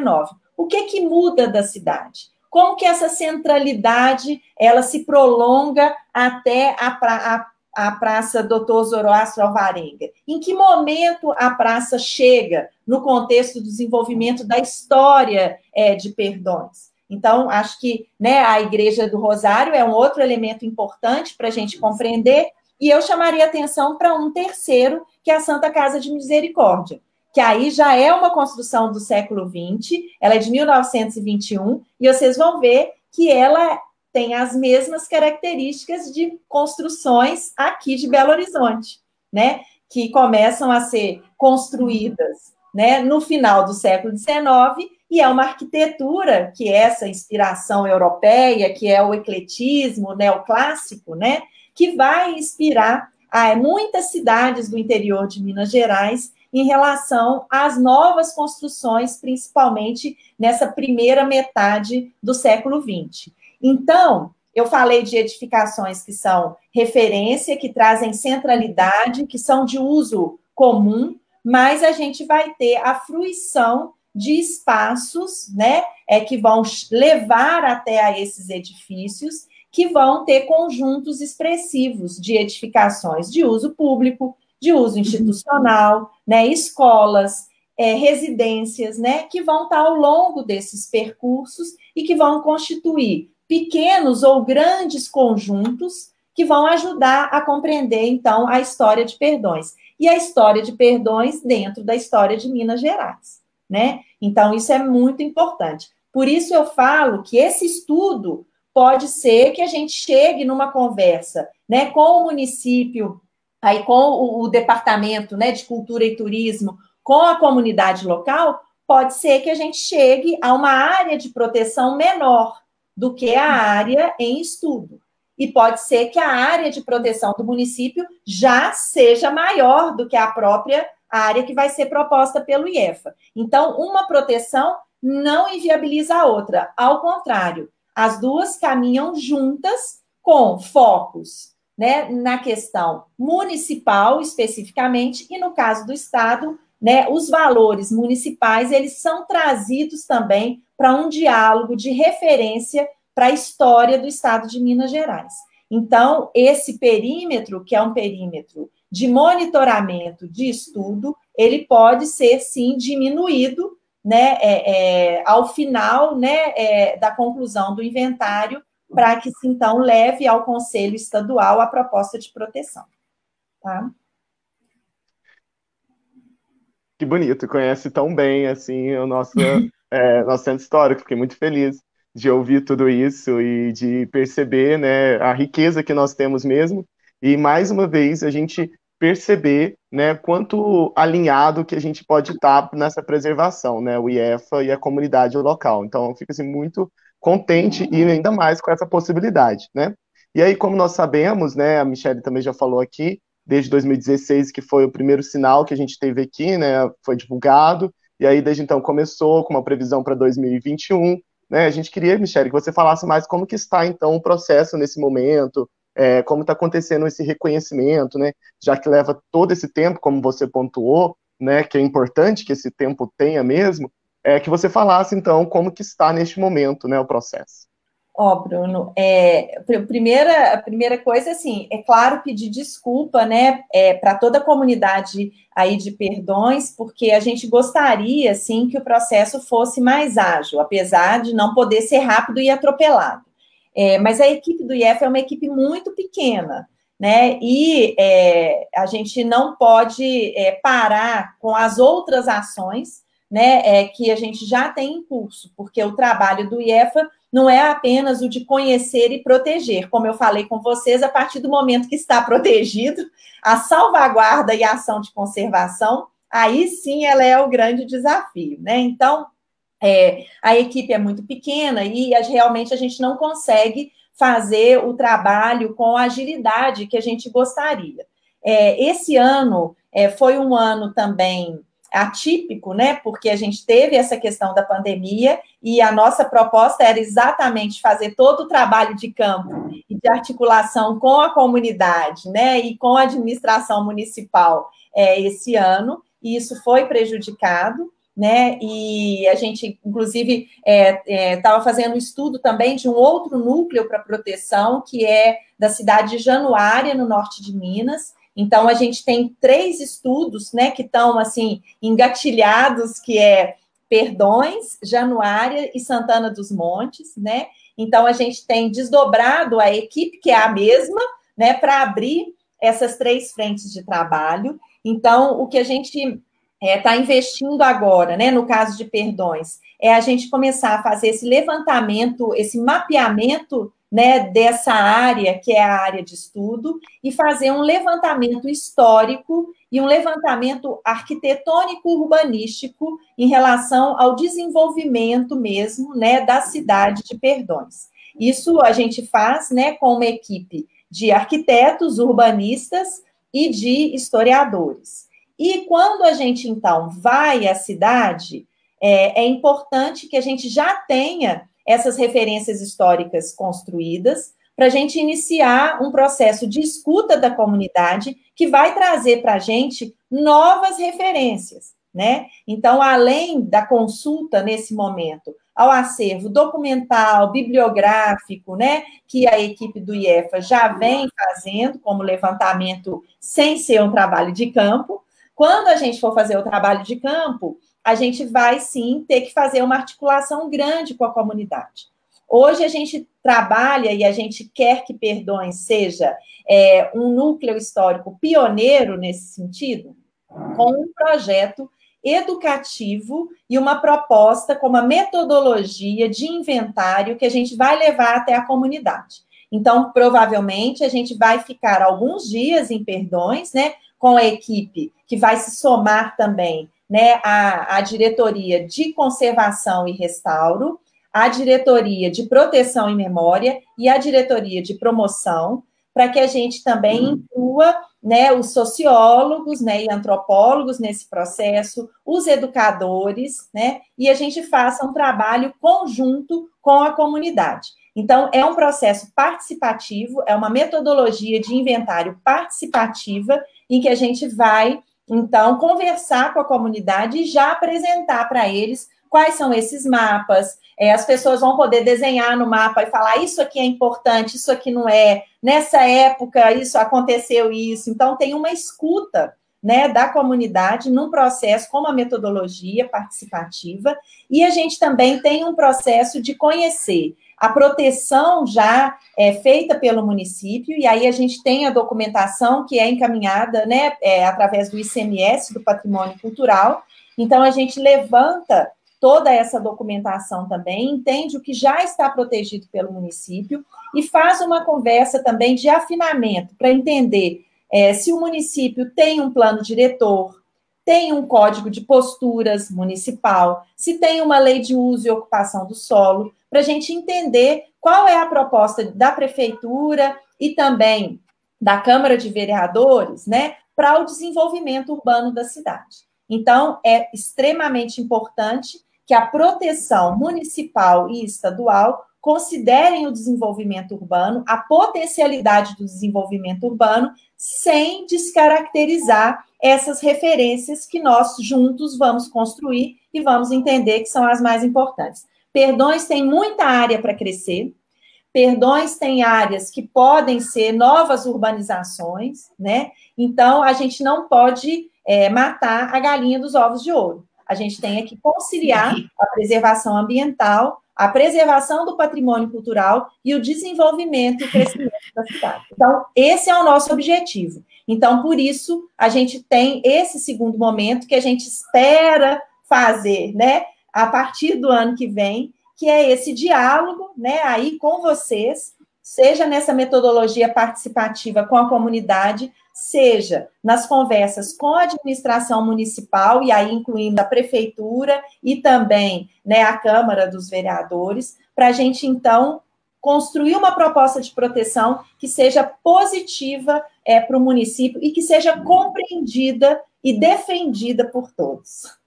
O que muda da cidade? Como que essa centralidade ela se prolonga até a Praça Doutor Zoroastro Alvarenga? Em que momento a praça chega no contexto do desenvolvimento da história de Perdões? Então, acho que, né, a Igreja do Rosário é um outro elemento importante para a gente compreender, e eu chamaria atenção para um terceiro, que é a Santa Casa de Misericórdia, que aí já é uma construção do século XX, ela é de 1921, e vocês vão ver que ela tem as mesmas características de construções aqui de Belo Horizonte, né, que começam a ser construídas, né, no final do século XIX, e é uma arquitetura que é essa inspiração europeia, que é o ecletismo, o neoclássico, né, que vai inspirar muitas cidades do interior de Minas Gerais em relação às novas construções, principalmente nessa primeira metade do século XX. Então, eu falei de edificações que são referência, que trazem centralidade, que são de uso comum, mas a gente vai ter a fruição de espaços, né, que vão levar até a esses edifícios, que vão ter conjuntos expressivos de edificações de uso público, de uso institucional, né, escolas, residências, né, que vão estar ao longo desses percursos e que vão constituir pequenos ou grandes conjuntos que vão ajudar a compreender, então, a história de Perdões. E a história de Perdões dentro da história de Minas Gerais, né? Então, isso é muito importante. Por isso, eu falo que esse estudo pode ser que a gente chegue numa conversa, né, com o município, aí com o departamento, né, de cultura e turismo, com a comunidade local, pode ser que a gente chegue a uma área de proteção menor do que a área em estudo. E pode ser que a área de proteção do município já seja maior do que a própria área que vai ser proposta pelo IEFA. Então, uma proteção não inviabiliza a outra, ao contrário, as duas caminham juntas com focos, né, na questão municipal, especificamente, e no caso do Estado, né, os valores municipais, eles são trazidos também para um diálogo de referência para a história do Estado de Minas Gerais. Então, esse perímetro, que é um perímetro de monitoramento de estudo, ele pode ser, sim, diminuído, né, ao final, né, da conclusão do inventário, para que, então, leve ao Conselho Estadual a proposta de proteção. Tá? Que bonito, conhece tão bem, assim, o nosso centro histórico. Fiquei muito feliz de ouvir tudo isso e de perceber, né, a riqueza que nós temos mesmo, e mais uma vez a gente perceber, né, quanto alinhado que a gente pode estar nessa preservação, né, o IEFA e a comunidade local. Então, eu fico assim, muito contente e ainda mais com essa possibilidade, né? E aí, como nós sabemos, né, a Michelle também já falou aqui, desde 2016, que foi o primeiro sinal que a gente teve aqui, né, foi divulgado, e aí desde então começou com uma previsão para 2021, né, a gente queria, Michelle, que você falasse mais como que está, então, o processo nesse momento, como está acontecendo esse reconhecimento, né, já que leva todo esse tempo, como você pontuou, né, que é importante que esse tempo tenha mesmo, que você falasse, então, como que está neste momento, né, o processo. Bruno, a primeira coisa, assim, é claro, pedir desculpa, né, para toda a comunidade aí de Perdões, porque a gente gostaria, assim, que o processo fosse mais ágil, apesar de não poder ser rápido e atropelado. Mas a equipe do IEF é uma equipe muito pequena, né? E a gente não pode parar com as outras ações, né, que a gente já tem em curso, porque o trabalho do IEFA não é apenas o de conhecer e proteger, como eu falei com vocês, a partir do momento que está protegido, a salvaguarda e a ação de conservação, aí sim ela é o grande desafio, né? Então, a equipe é muito pequena e realmente a gente não consegue fazer o trabalho com a agilidade que a gente gostaria. Esse ano foi um ano também atípico, né? Porque a gente teve essa questão da pandemia e a nossa proposta era exatamente fazer todo o trabalho de campo e de articulação com a comunidade, né? E com a administração municipal esse ano, e isso foi prejudicado, né? E a gente, inclusive, estava fazendo um estudo também de um outro núcleo para proteção, que é da cidade de Januária, no norte de Minas. Então, a gente tem 3 estudos, né, que estão, assim, engatilhados, que é Perdões, Januária e Santana dos Montes, né? Então, a gente tem desdobrado a equipe, que é a mesma, né, para abrir essas 3 frentes de trabalho. Então, o que a gente está investindo agora, né, no caso de Perdões, é a gente começar a fazer esse levantamento, esse mapeamento, né, dessa área, que é a área de estudo, e fazer um levantamento histórico e um levantamento arquitetônico-urbanístico em relação ao desenvolvimento mesmo, né, da cidade de Perdões. Isso a gente faz, né, com uma equipe de arquitetos, urbanistas e de historiadores. E quando a gente, então, vai à cidade, é importante que a gente já tenha essas referências históricas construídas, para a gente iniciar um processo de escuta da comunidade que vai trazer para a gente novas referências, né? Então, além da consulta nesse momento ao acervo documental, bibliográfico, né, que a equipe do IEFA já vem fazendo como levantamento sem ser um trabalho de campo, quando a gente for fazer o trabalho de campo, a gente vai, sim, ter que fazer uma articulação grande com a comunidade. Hoje, a gente trabalha e a gente quer que Perdões seja um núcleo histórico pioneiro nesse sentido, com um projeto educativo e uma proposta com uma metodologia de inventário que a gente vai levar até a comunidade. Então, provavelmente, a gente vai ficar alguns dias em Perdões, né, com a equipe que vai se somar também, né, a diretoria de conservação e restauro, a diretoria de proteção e memória e a diretoria de promoção, para que a gente também inclua, né, os sociólogos, né, e antropólogos nesse processo, os educadores, né, e a gente faça um trabalho conjunto com a comunidade. Então, é um processo participativo, é uma metodologia de inventário participativa, em que a gente vai, então, conversar com a comunidade e já apresentar para eles quais são esses mapas. As pessoas vão poder desenhar no mapa e falar, isso aqui é importante, isso aqui não é, nessa época isso aconteceu isso. Então, tem uma escuta, né, da comunidade num processo com uma metodologia participativa, e a gente também tem um processo de conhecer a proteção já feita pelo município, e aí a gente tem a documentação que é encaminhada, né, através do ICMS, do Patrimônio Cultural. Então, a gente levanta toda essa documentação também, entende o que já está protegido pelo município e faz uma conversa também de afinamento para entender se o município tem um plano diretor, tem um código de posturas municipal, se tem uma lei de uso e ocupação do solo, para a gente entender qual é a proposta da prefeitura e também da Câmara de Vereadores, né, para o desenvolvimento urbano da cidade. Então, é extremamente importante que a proteção municipal e estadual considerem o desenvolvimento urbano, a potencialidade do desenvolvimento urbano, sem descaracterizar essas referências que nós juntos vamos construir e vamos entender que são as mais importantes. Perdões tem muita área para crescer, Perdões tem áreas que podem ser novas urbanizações, né? Então, a gente não pode matar a galinha dos ovos de ouro. A gente tem que conciliar a preservação ambiental, a preservação do patrimônio cultural e o desenvolvimento e crescimento da cidade. Então, esse é o nosso objetivo. Então, por isso, a gente tem esse segundo momento que a gente espera fazer, né, a partir do ano que vem, que é esse diálogo, né, aí com vocês, seja nessa metodologia participativa com a comunidade, seja nas conversas com a administração municipal, e aí incluindo a prefeitura e também, né, a Câmara dos Vereadores, para a gente, então, construir uma proposta de proteção que seja positiva para o município e que seja compreendida e defendida por todos.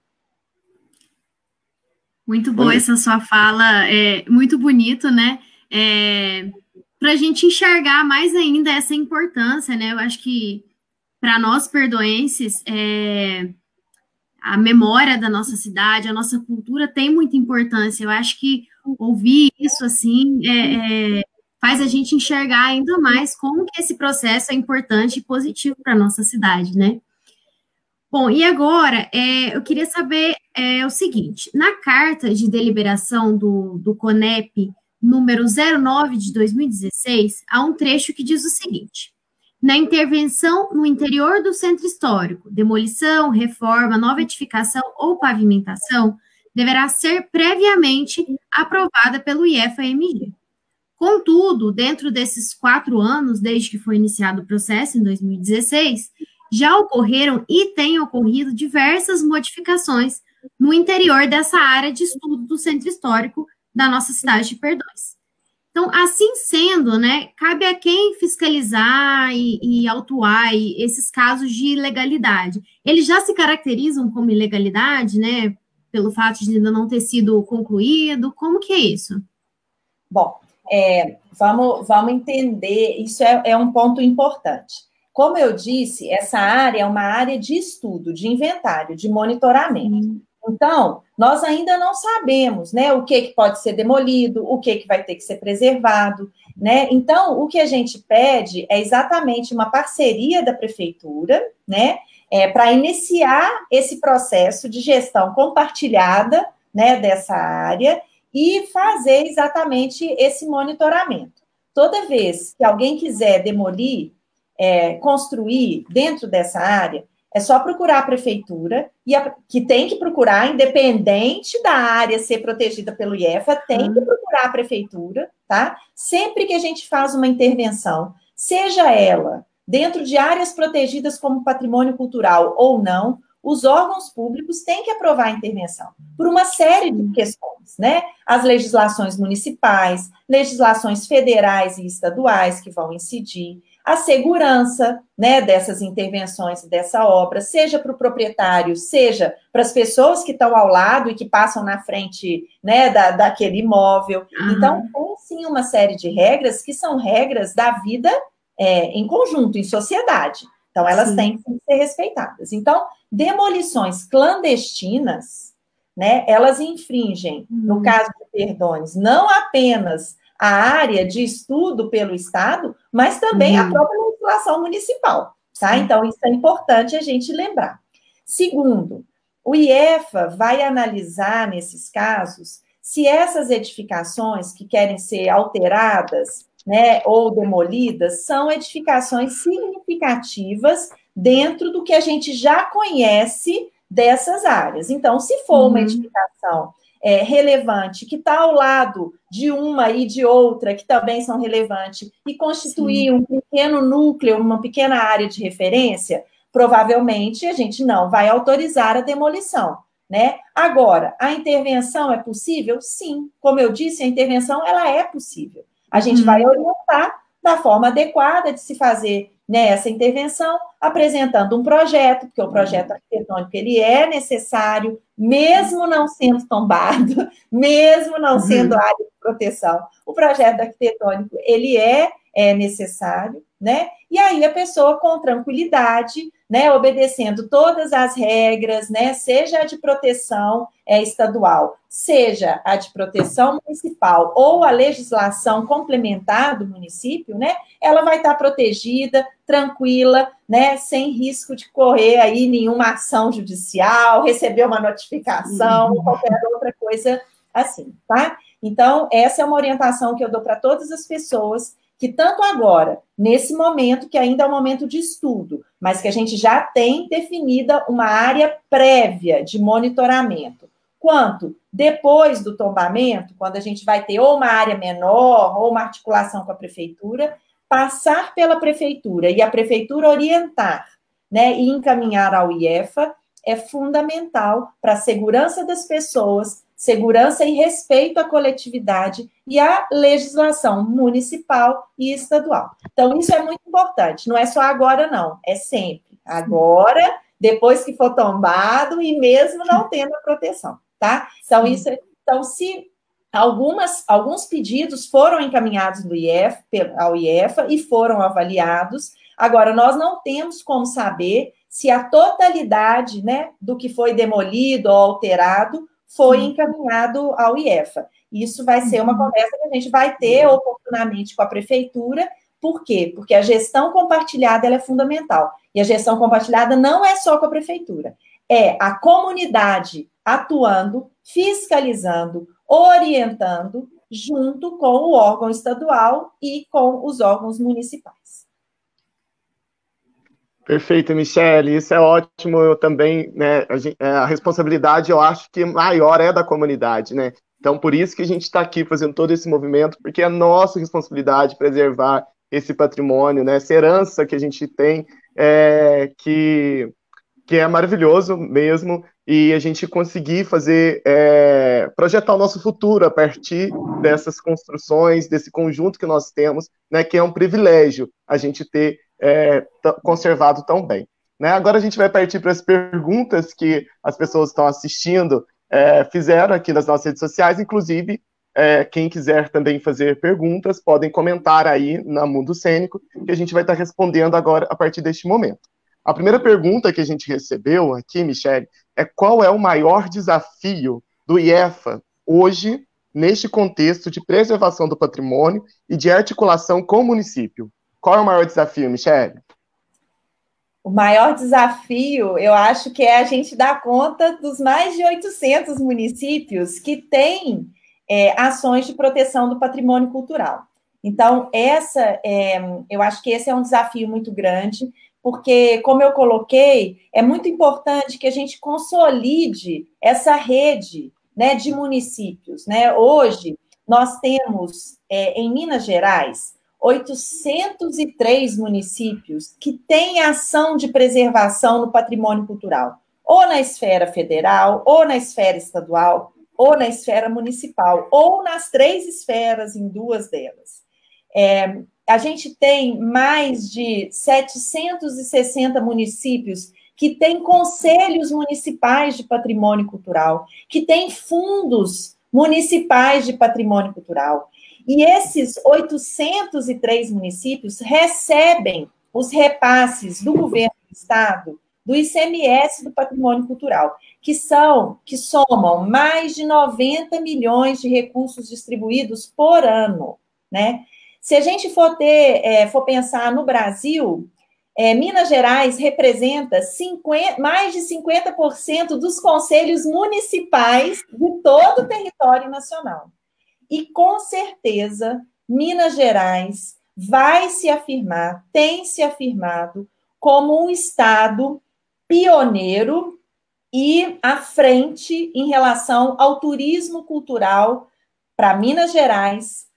Muito boa essa sua fala, muito bonito, né? Para a gente enxergar mais ainda essa importância, né? Eu acho que para nós perdoenses, a memória da nossa cidade, a nossa cultura tem muita importância. Eu acho que ouvir isso assim faz a gente enxergar ainda mais como que esse processo é importante e positivo para a nossa cidade, né? Bom, e agora eu queria saber o seguinte: na carta de deliberação do CONEP número 09 de 2016, há um trecho que diz o seguinte: na intervenção no interior do centro histórico, demolição, reforma, nova edificação ou pavimentação deverá ser previamente aprovada pelo IEFA-MG. Contudo, dentro desses 4 anos, desde que foi iniciado o processo, em 2016, já ocorreram e têm ocorrido diversas modificações no interior dessa área de estudo do centro histórico da nossa cidade de Perdões. Então, assim sendo, né, cabe a quem fiscalizar e autuar esses casos de ilegalidade. Eles já se caracterizam como ilegalidade, né, pelo fato de ainda não ter sido concluído? Como que é isso? Bom, vamos entender, isso é um ponto importante. Como eu disse, essa área é uma área de estudo, de inventário, de monitoramento. Então, nós ainda não sabemos, né, o que pode ser demolido, o que vai ter que ser preservado, né? Então, o que a gente pede é exatamente uma parceria da prefeitura, né, para iniciar esse processo de gestão compartilhada, né, dessa área e fazer exatamente esse monitoramento. Toda vez que alguém quiser demolir, construir dentro dessa área, é só procurar a prefeitura, que tem que procurar, independente da área ser protegida pelo IEFA, tem que procurar a prefeitura, tá? Sempre que a gente faz uma intervenção, seja ela dentro de áreas protegidas como patrimônio cultural ou não, os órgãos públicos têm que aprovar a intervenção, por uma série de questões, né? As legislações municipais, legislações federais e estaduais que vão incidir, a segurança, né, dessas intervenções, dessa obra, seja para o proprietário, seja para as pessoas que estão ao lado e que passam na frente, né, daquele imóvel. Então, tem sim uma série de regras que são regras da vida em conjunto, em sociedade. Então, elas têm que ser respeitadas. Então, demolições clandestinas, né, elas infringem, no caso de Perdões, não apenas a área de estudo pelo Estado, mas também a própria legislação municipal, tá? Então, isso é importante a gente lembrar. Segundo, o IEFA vai analisar, nesses casos, se essas edificações que querem ser alteradas, né, ou demolidas, são edificações significativas dentro do que a gente já conhece dessas áreas. Então, se for uma edificação relevante, que está ao lado de uma e de outra, que também são relevantes, e constituir um pequeno núcleo, uma pequena área de referência, provavelmente a gente não vai autorizar a demolição, né? Agora, a intervenção é possível? Sim. Como eu disse, a intervenção, ela é possível. A gente vai orientar da forma adequada de se fazer, né, essa intervenção, apresentando um projeto, porque o projeto arquitetônico ele é necessário, mesmo não sendo tombado, mesmo não sendo área de proteção. O projeto arquitetônico ele é necessário, né? E aí a pessoa com tranquilidade, né, obedecendo todas as regras, né, seja a de proteção estadual, seja a de proteção municipal ou a legislação complementar do município, né, ela vai estar protegida, tranquila, né, sem risco de correr aí nenhuma ação judicial, receber uma notificação, qualquer outra coisa assim, tá? Então, essa é uma orientação que eu dou para todas as pessoas que tanto agora, nesse momento, que ainda é um momento de estudo, mas que a gente já tem definida uma área prévia de monitoramento, quanto depois do tombamento, quando a gente vai ter ou uma área menor, ou uma articulação com a prefeitura, passar pela prefeitura e a prefeitura orientar, né, e encaminhar ao IEFA é fundamental para a segurança das pessoas, segurança e respeito à coletividade e à legislação municipal e estadual. Então, isso é muito importante, não é só agora, não, é sempre. Agora, depois que for tombado e mesmo não tendo a proteção, tá? Então, então se alguns pedidos foram encaminhados ao IEFA e foram avaliados, agora, nós não temos como saber se a totalidade, né, do que foi demolido ou alterado foi encaminhado ao IEFA. Isso vai ser uma conversa que a gente vai ter oportunamente com a prefeitura. Por quê? Porque a gestão compartilhada ela é fundamental. E a gestão compartilhada não é só com a prefeitura. É a comunidade atuando, fiscalizando, orientando, junto com o órgão estadual e com os órgãos municipais. Perfeito, Michele, isso é ótimo. Eu também, né, a responsabilidade, eu acho que maior é da comunidade, né? Então, por isso que a gente está aqui fazendo todo esse movimento, porque é nossa responsabilidade preservar esse patrimônio, né? Essa herança que a gente tem, que é maravilhoso mesmo, e a gente conseguir fazer, projetar o nosso futuro a partir dessas construções, desse conjunto que nós temos, né? Que é um privilégio a gente ter conservado tão bem. Né? Agora a gente vai partir para as perguntas que as pessoas que estão assistindo fizeram aqui nas nossas redes sociais, inclusive quem quiser também fazer perguntas, podem comentar aí na Mundo Cênico, que a gente vai estar respondendo agora a partir deste momento. A primeira pergunta que a gente recebeu aqui, Michele, é qual é o maior desafio do IEFA hoje, neste contexto de preservação do patrimônio e de articulação com o município? Qual é o maior desafio, Michele? O maior desafio, eu acho que é a gente dar conta dos mais de 800 municípios que têm ações de proteção do patrimônio cultural. Então, eu acho que esse é um desafio muito grande, porque, como eu coloquei, é muito importante que a gente consolide essa rede, né, de municípios. Né? Hoje, nós temos, em Minas Gerais, 803 municípios que têm ação de preservação no patrimônio cultural, ou na esfera federal, ou na esfera estadual, ou na esfera municipal, ou nas 3 esferas, em 2 delas. A gente tem mais de 760 municípios que têm conselhos municipais de patrimônio cultural, que têm fundos municipais de patrimônio cultural. E esses 803 municípios recebem os repasses do governo do estado, do ICMS do patrimônio cultural, que somam mais de 90 milhões de recursos distribuídos por ano, né? Se a gente for pensar no Brasil, Minas Gerais representa mais de 50% dos conselhos municipais de todo o território nacional. E, com certeza, Minas Gerais vai se afirmar, tem se afirmado como um estado pioneiro e à frente em relação ao turismo cultural para Minas Gerais,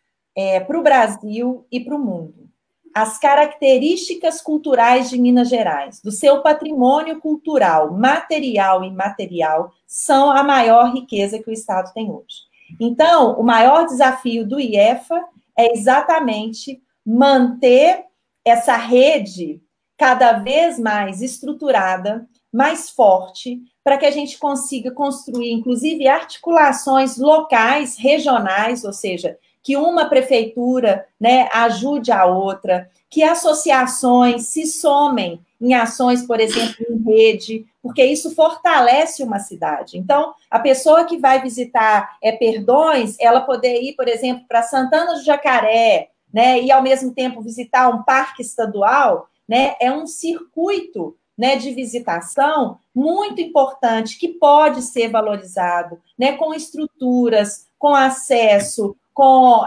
para o Brasil e para o mundo. As características culturais de Minas Gerais, do seu patrimônio cultural, material e imaterial, são a maior riqueza que o estado tem hoje. Então, o maior desafio do IEFA é exatamente manter essa rede cada vez mais estruturada, mais forte, para que a gente consiga construir, inclusive, articulações locais, regionais, ou seja, que uma prefeitura, né, ajude a outra, que associações se somem em ações, por exemplo, em rede, porque isso fortalece uma cidade. Então, a pessoa que vai visitar Perdões, ela poder ir, por exemplo, para Santana do Jacaré, né, e ao mesmo tempo visitar um parque estadual, né, é um circuito, né, de visitação muito importante, que pode ser valorizado, né, com estruturas, com acesso, com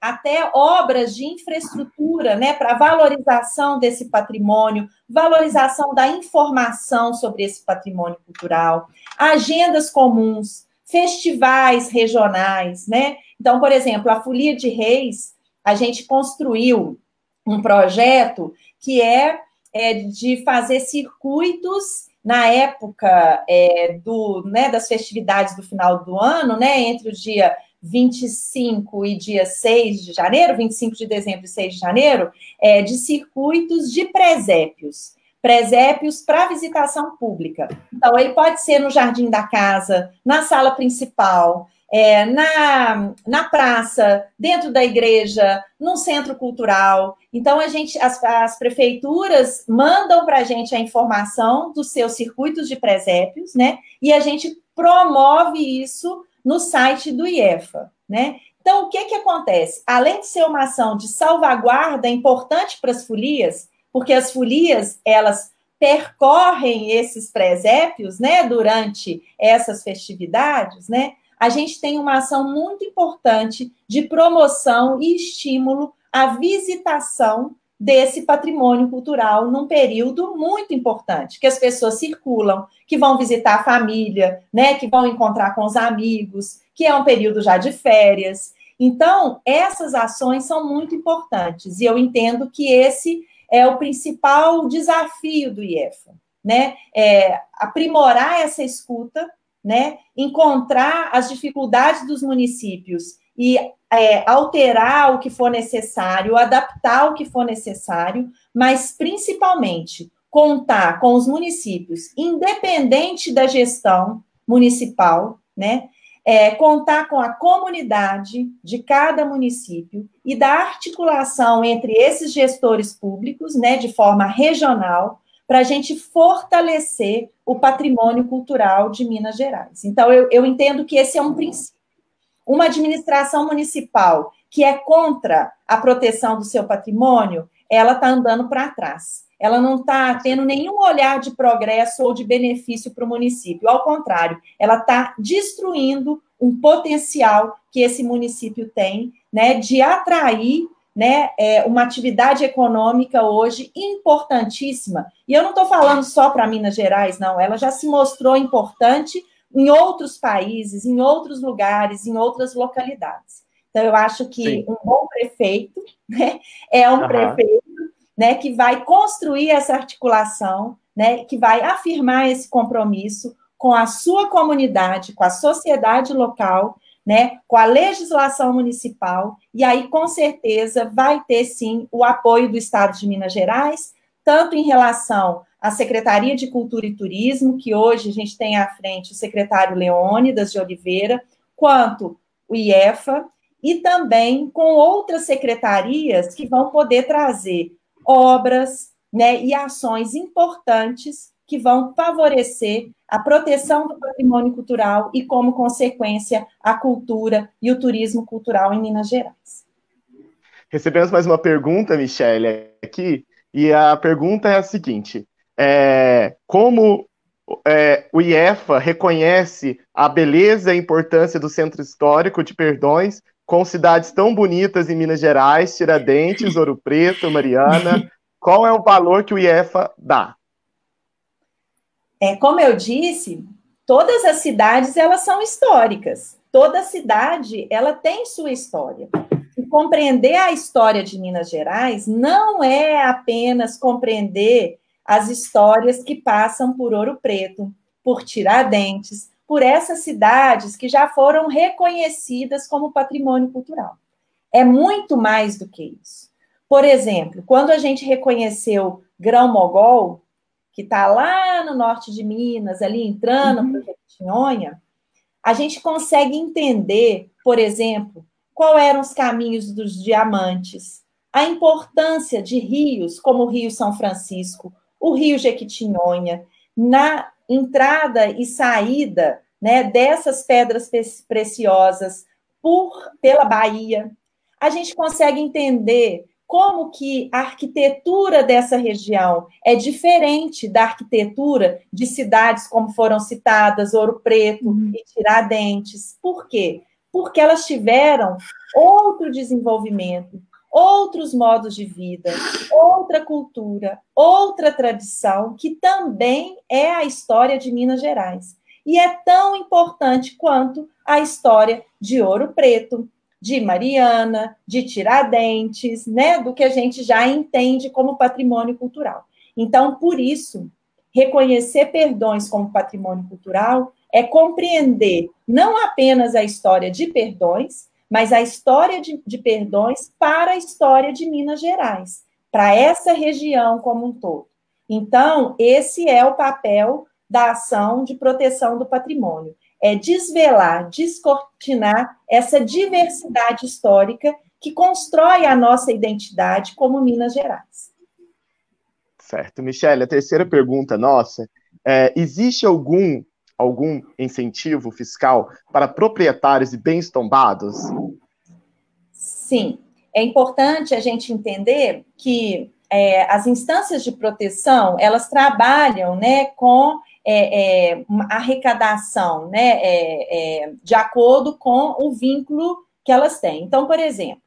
até obras de infraestrutura, né, para valorização desse patrimônio, valorização da informação sobre esse patrimônio cultural, agendas comuns, festivais regionais, né? Então, por exemplo, a Folia de Reis, a gente construiu um projeto que é de fazer circuitos na época das festividades do final do ano, né, entre o dia 25 e dia 6 de janeiro, 25 de dezembro e 6 de janeiro, de circuitos de presépios para visitação pública. Então, ele pode ser no jardim da casa, na sala principal, na praça, dentro da igreja, num centro cultural. Então, as prefeituras mandam para a gente a informação dos seus circuitos de presépios, né? E a gente promove isso no site do IEFA, né? Então, o que acontece? Além de ser uma ação de salvaguarda importante para as folias, porque as folias, elas percorrem esses presépios, né, durante essas festividades, né? A gente tem uma ação muito importante de promoção e estímulo à visitação desse patrimônio cultural num período muito importante, que as pessoas circulam, que vão visitar a família, né, que vão encontrar com os amigos, que é um período já de férias. Então, essas ações são muito importantes, e eu entendo que esse é o principal desafio do IEFA, né? Aprimorar essa escuta, né? Encontrar as dificuldades dos municípios e alterar o que for necessário, adaptar o que for necessário, mas principalmente contar com os municípios, independente da gestão municipal, né? Contar com a comunidade de cada município e da articulação entre esses gestores públicos, né, de forma regional, para a gente fortalecer o patrimônio cultural de Minas Gerais. Então, eu entendo que esse é um princípio. Uma administração municipal que é contra a proteção do seu patrimônio, ela está andando para trás. Ela não está tendo nenhum olhar de progresso ou de benefício para o município. Ao contrário, ela está destruindo um potencial que esse município tem, né, de atrair, né, uma atividade econômica hoje importantíssima. E eu não estou falando só para Minas Gerais, não. Ela já se mostrou importante em outros países, em outros lugares, em outras localidades. Então, eu acho que Sim. Um bom prefeito, né, é um prefeito, né, que vai construir essa articulação, né, que vai afirmar esse compromisso com a sua comunidade, com a sociedade local, né, com a legislação municipal, e aí, com certeza, vai ter, sim, o apoio do Estado de Minas Gerais, tanto em relação à Secretaria de Cultura e Turismo, que hoje a gente tem à frente o secretário Leônidas de Oliveira, quanto o IEFA, e também com outras secretarias que vão poder trazer obras, né, e ações importantes que vão favorecer a proteção do patrimônio cultural e, como consequência, a cultura e o turismo cultural em Minas Gerais. Recebemos mais uma pergunta, Michele, aqui, e a pergunta é a seguinte: como o IEFA reconhece a beleza e a importância do Centro Histórico de Perdões com cidades tão bonitas em Minas Gerais, Tiradentes, Ouro Preto, Mariana? Qual é o valor que o IEFA dá? Como eu disse, todas as cidades, elas são históricas. Toda cidade, ela tem sua história. E compreender a história de Minas Gerais não é apenas compreender as histórias que passam por Ouro Preto, por Tiradentes, por essas cidades que já foram reconhecidas como patrimônio cultural. É muito mais do que isso. Por exemplo, quando a gente reconheceu Grão-Mogol, que está lá no norte de Minas, ali entrando para Jequitinhonha, a gente consegue entender, por exemplo, quais eram os caminhos dos diamantes, a importância de rios como o Rio São Francisco, o Rio Jequitinhonha, na entrada e saída, né, dessas pedras preciosas pela Bahia. A gente consegue entender como que a arquitetura dessa região é diferente da arquitetura de cidades como foram citadas, Ouro Preto e Tiradentes. Por quê? porque elas tiveram outro desenvolvimento, outros modos de vida, outra cultura, outra tradição, que também é a história de Minas Gerais. E é tão importante quanto a história de Ouro Preto, de Mariana, de Tiradentes, né, do que a gente já entende como patrimônio cultural. Então, por isso, reconhecer Perdões como patrimônio cultural é compreender não apenas a história de Perdões, mas a história de Perdões para a história de Minas Gerais, para essa região como um todo. Então, esse é o papel da ação de proteção do patrimônio, é desvelar, descortinar essa diversidade histórica que constrói a nossa identidade como Minas Gerais. Certo. Michele, a terceira pergunta nossa, existe algum incentivo fiscal para proprietários de bens tombados? Sim, é importante a gente entender que as instâncias de proteção, elas trabalham, né, com arrecadação, né, de acordo com o vínculo que elas têm. Então, por exemplo,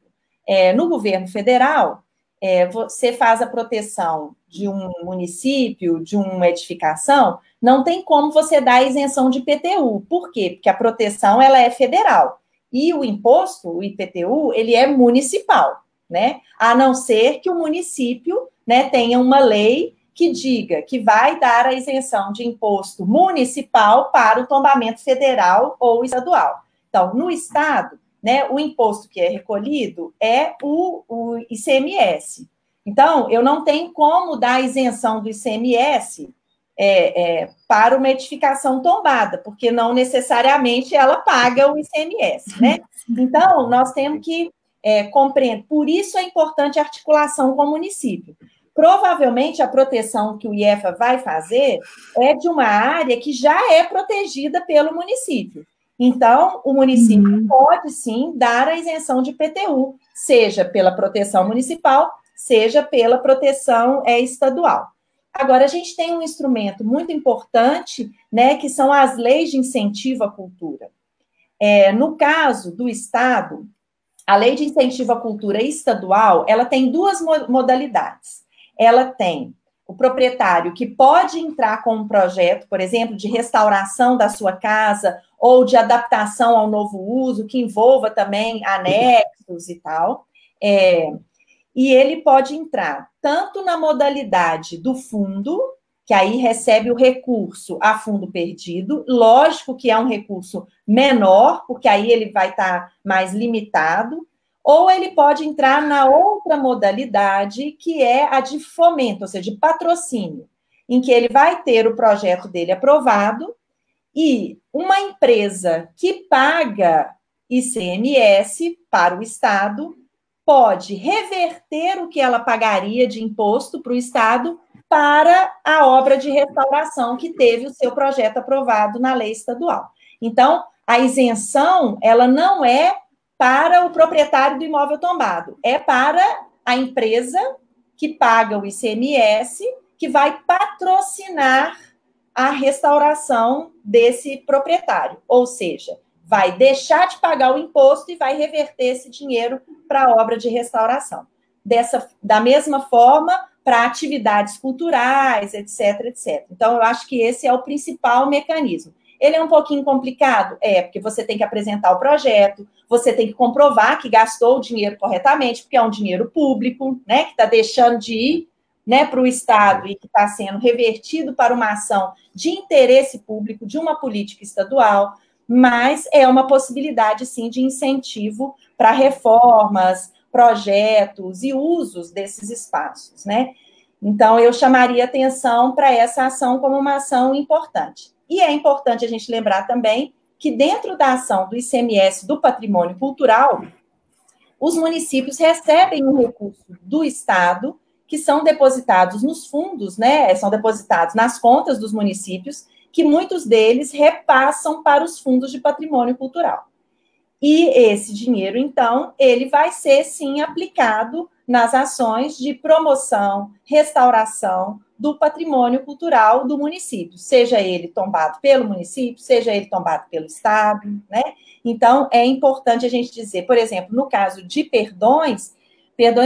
no governo federal, você faz a proteção de um município, de uma edificação, não tem como você dar isenção de IPTU. Por quê? Porque a proteção ela é federal. E o imposto, o IPTU, ele é municipal, né? A não ser que o município, né, tenha uma lei que diga que vai dar a isenção de imposto municipal para o tombamento federal ou estadual. Então, no estado, né, o imposto que é recolhido é o ICMS. Então, eu não tenho como dar isenção do ICMS para uma edificação tombada, porque não necessariamente ela paga o ICMS, né? Então, nós temos que compreender. Por isso é importante a articulação com o município. Provavelmente, a proteção que o IEFA vai fazer é de uma área que já é protegida pelo município. Então, o município pode, sim, dar a isenção de IPTU, seja pela proteção municipal, seja pela proteção estadual. Agora, a gente tem um instrumento muito importante, né, que são as leis de incentivo à cultura. No caso do Estado, a lei de incentivo à cultura estadual, ela tem duas modalidades. Ela tem o proprietário que pode entrar com um projeto, por exemplo, de restauração da sua casa ou de adaptação ao novo uso, que envolva também anexos e tal. E ele pode entrar tanto na modalidade do fundo, que aí recebe o recurso a fundo perdido, lógico que é um recurso menor, porque aí ele vai estar mais limitado, ou ele pode entrar na outra modalidade, que é a de fomento, ou seja, de patrocínio, em que ele vai ter o projeto dele aprovado e uma empresa que paga ICMS para o Estado pode reverter o que ela pagaria de imposto para o Estado para a obra de restauração que teve o seu projeto aprovado na lei estadual. Então, a isenção, ela não é para o proprietário do imóvel tombado, é para a empresa que paga o ICMS, que vai patrocinar a restauração desse proprietário, ou seja, vai deixar de pagar o imposto e vai reverter esse dinheiro para a obra de restauração. Da mesma forma, para atividades culturais, etc, etc. Então, eu acho que esse é o principal mecanismo. Ele é um pouquinho complicado? Porque você tem que apresentar o projeto, você tem que comprovar que gastou o dinheiro corretamente, porque é um dinheiro público, né, que está deixando de ir, né, para o Estado e que está sendo revertido para uma ação de interesse público, de uma política estadual, mas é uma possibilidade, sim, de incentivo para reformas, projetos e usos desses espaços, né? Então, eu chamaria atenção para essa ação como uma ação importante. E é importante a gente lembrar também que dentro da ação do ICMS do patrimônio cultural, os municípios recebem um recurso do Estado que são depositados nos fundos, né? São depositados nas contas dos municípios, que muitos deles repassam para os fundos de patrimônio cultural. E esse dinheiro, então, ele vai ser, sim, aplicado nas ações de promoção, restauração do patrimônio cultural do município, seja ele tombado pelo município, seja ele tombado pelo Estado, né? Então, é importante a gente dizer, por exemplo, no caso de Perdões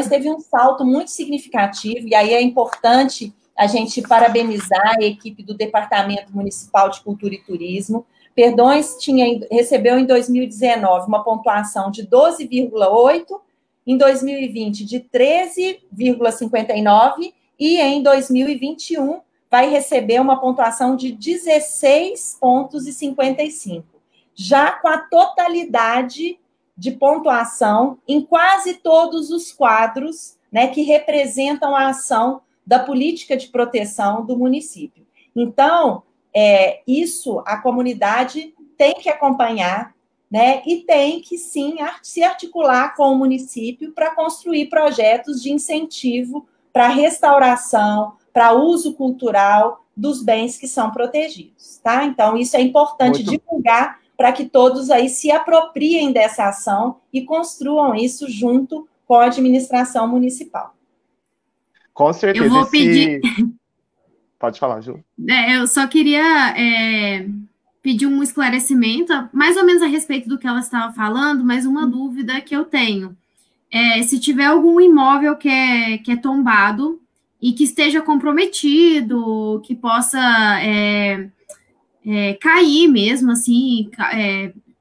teve um salto muito significativo, e aí é importante a gente parabenizar a equipe do Departamento Municipal de Cultura e Turismo. Perdões recebeu em 2019 uma pontuação de 12,8, em 2020 de 13,59 e em 2021 vai receber uma pontuação de 16,55, já com a totalidade de pontuação em quase todos os quadros, né, que representam a ação da política de proteção do município. Então, isso a comunidade tem que acompanhar, né, e tem que, sim, se articular com o município para construir projetos de incentivo para restauração, para uso cultural dos bens que são protegidos, tá? Então, isso é importante divulgar para que todos aí se apropriem dessa ação e construam isso junto com a administração municipal. Com certeza. Eu vou pedir... Pode falar, Ju. Eu só queria pedir um esclarecimento, mais ou menos a respeito do que ela estava falando, mas uma dúvida que eu tenho. Se tiver algum imóvel que é tombado e que esteja comprometido, que possa cair mesmo, assim,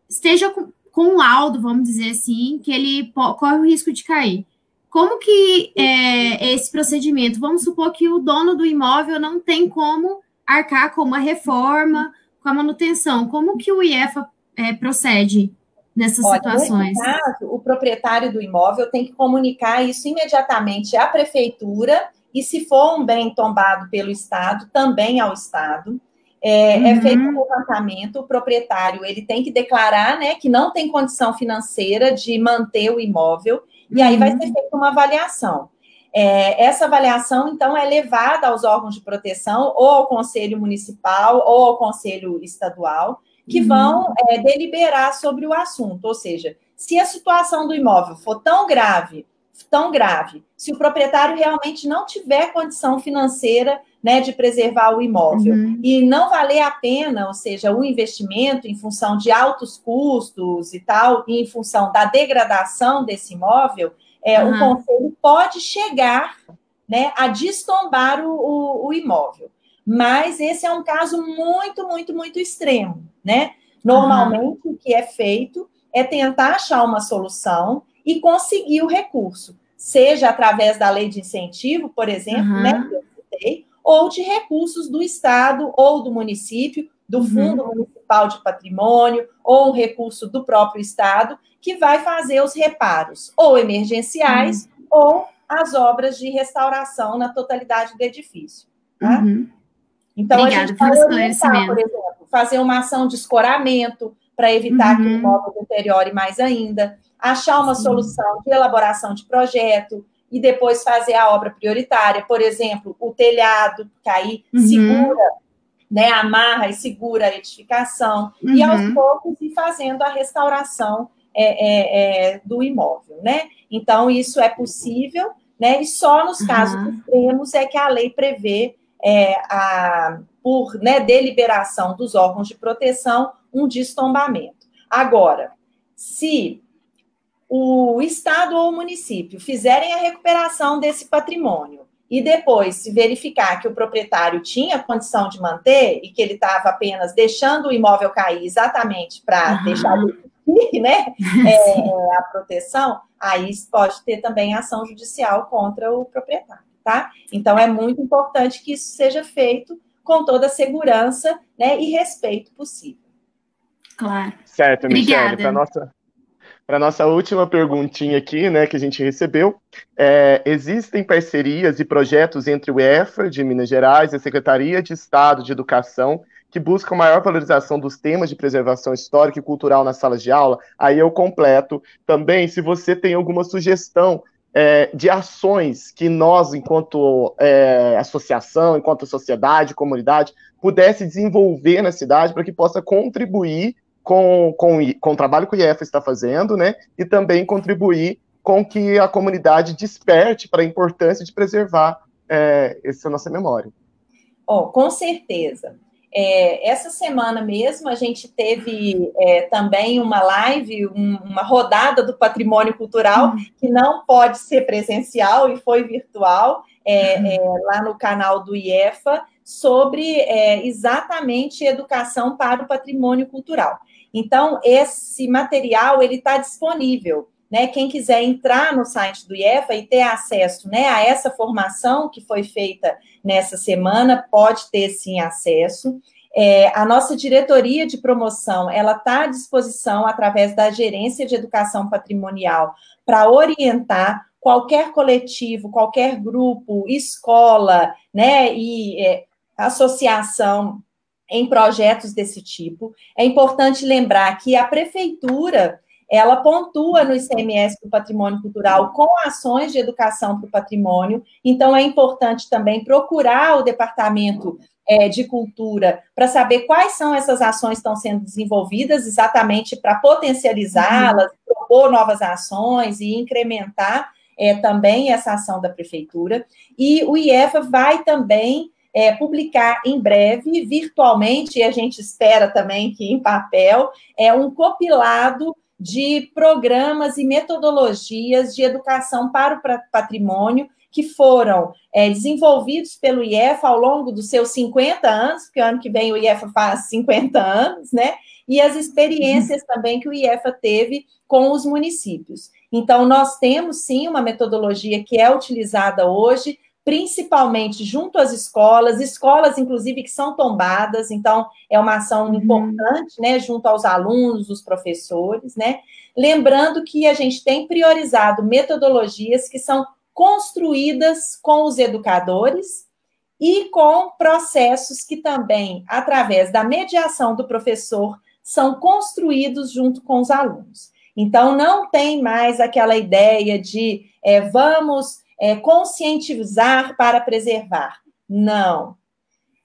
esteja com laudo, vamos dizer assim, que ele corre o risco de cair. Como que é esse procedimento? Vamos supor que o dono do imóvel não tem como arcar com uma reforma, com a manutenção. Como que o IEFA procede nessas situações? Nesse caso, o proprietário do imóvel tem que comunicar isso imediatamente à prefeitura e, se for um bem tombado pelo Estado, também ao Estado. É feito um levantamento, o proprietário ele tem que declarar, né, que não tem condição financeira de manter o imóvel, e aí vai ser feita uma avaliação. Essa avaliação, então, é levada aos órgãos de proteção, ou ao Conselho Municipal, ou ao Conselho Estadual, que vão deliberar sobre o assunto. Ou seja, se a situação do imóvel for tão grave, se o proprietário realmente não tiver condição financeira, né, de preservar o imóvel, e não valer a pena, ou seja, o investimento em função de altos custos e tal, e em função da degradação desse imóvel, o conselho pode chegar, né, a destombar o imóvel. Mas esse é um caso muito, muito, muito extremo, né? Normalmente, o que é feito é tentar achar uma solução e conseguir o recurso, seja através da lei de incentivo, por exemplo, né, que eu citei, ou de recursos do Estado ou do município, do Fundo Municipal de Patrimônio, ou um recurso do próprio Estado, que vai fazer os reparos, ou emergenciais, ou as obras de restauração na totalidade do edifício. Tá? Então, obrigada, a gente vai orientar, por exemplo, fazer uma ação de escoramento para evitar que o imóvel deteriore mais ainda, achar uma solução de elaboração de projeto e depois fazer a obra prioritária, por exemplo, o telhado, que aí segura, né, amarra e segura a edificação, e aos poucos ir fazendo a restauração do imóvel, né? Então, isso é possível, né? E só nos casos extremos é que a lei prevê, por deliberação dos órgãos de proteção, um destombamento. Agora, se o Estado ou o município fizerem a recuperação desse patrimônio e depois se verificar que o proprietário tinha condição de manter e que ele estava apenas deixando o imóvel cair exatamente para deixar de, né, a proteção, aí pode ter também ação judicial contra o proprietário, tá? Então, é muito importante que isso seja feito com toda a segurança, né, e respeito possível. Claro. Certo, Michele, para nossa última perguntinha aqui, né, que a gente recebeu, existem parcerias e projetos entre o IEFA de Minas Gerais e a Secretaria de Estado de Educação que buscam maior valorização dos temas de preservação histórica e cultural nas salas de aula? Aí eu completo também, se você tem alguma sugestão de ações que nós, enquanto associação, enquanto sociedade, comunidade, pudesse desenvolver na cidade para que possa contribuir com o trabalho que o IEFA está fazendo, né, e também contribuir com que a comunidade desperte para a importância de preservar essa nossa memória. Com certeza. Essa semana mesmo a gente teve também uma live, uma rodada do patrimônio cultural, que não pode ser presencial e foi virtual, lá no canal do IEFA, sobre exatamente educação para o patrimônio cultural. Então, esse material ele está disponível. Né, quem quiser entrar no site do IEFA e ter acesso, né, a essa formação que foi feita nessa semana, pode ter, sim, acesso. A nossa diretoria de promoção, ela está à disposição, através da Gerência de Educação Patrimonial, para orientar qualquer coletivo, qualquer grupo, escola, né, e associação em projetos desse tipo. É importante lembrar que a prefeitura ela pontua no ICMS do patrimônio cultural com ações de educação para o patrimônio, então é importante também procurar o departamento de cultura para saber quais são essas ações que estão sendo desenvolvidas, exatamente para potencializá-las, propor novas ações e incrementar também essa ação da prefeitura. E o IEFA vai também publicar em breve, virtualmente, e a gente espera também que em papel, um compilado de programas e metodologias de educação para o patrimônio que foram desenvolvidos pelo IEFA ao longo dos seus 50 anos, porque ano que vem o IEFA faz 50 anos, né? E as experiências também que o IEFA teve com os municípios. Então, nós temos, sim, uma metodologia que é utilizada hoje, principalmente junto às escolas, inclusive, que são tombadas, então, é uma ação importante, né, junto aos alunos, os professores, né, lembrando que a gente tem priorizado metodologias que são construídas com os educadores e com processos que também, através da mediação do professor, são construídos junto com os alunos. Então, não tem mais aquela ideia de vamos conscientizar para preservar. Não.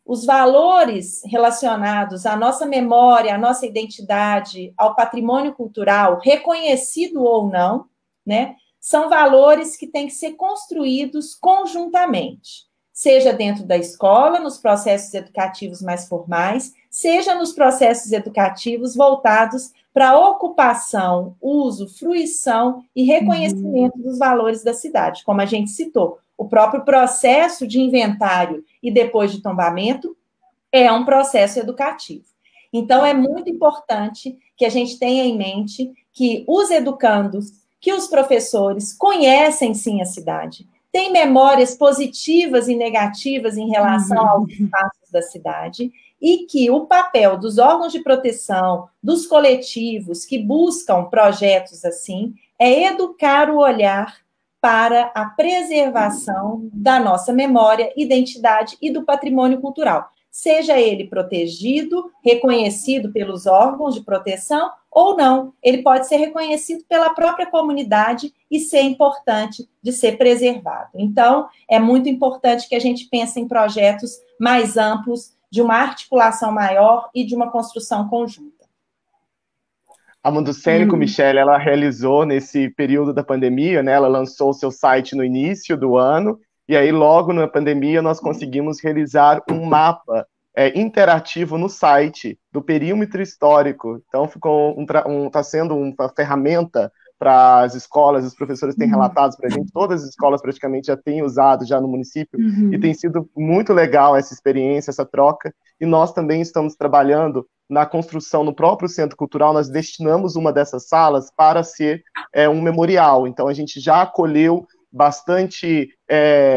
Os valores relacionados à nossa memória, à nossa identidade, ao patrimônio cultural, reconhecido ou não, né, são valores que têm que ser construídos conjuntamente, seja dentro da escola, nos processos educativos mais formais, seja nos processos educativos voltados para a ocupação, uso, fruição e reconhecimento dos valores da cidade, como a gente citou. O próprio processo de inventário e depois de tombamento é um processo educativo. Então, é muito importante que a gente tenha em mente que os educandos, que os professores conhecem, sim, a cidade, têm memórias positivas e negativas em relação aos espaços da cidade, e que o papel dos órgãos de proteção, dos coletivos que buscam projetos assim, é educar o olhar para a preservação da nossa memória, identidade e do patrimônio cultural, seja ele protegido, reconhecido pelos órgãos de proteção ou não, ele pode ser reconhecido pela própria comunidade e ser importante de ser preservado. Então, é muito importante que a gente pense em projetos mais amplos, de uma articulação maior e de uma construção conjunta. A Mundo Cênico, Michele, ela realizou nesse período da pandemia, né? Ela lançou o seu site no início do ano, e aí logo na pandemia nós conseguimos realizar um mapa interativo no site do perímetro histórico. Então está sendo uma ferramenta para as escolas, os professores têm relatado para a gente, todas as escolas praticamente já têm usado já no município, e tem sido muito legal essa experiência, essa troca, e nós também estamos trabalhando na construção no próprio Centro Cultural, nós destinamos uma dessas salas para ser um memorial, então a gente já acolheu bastante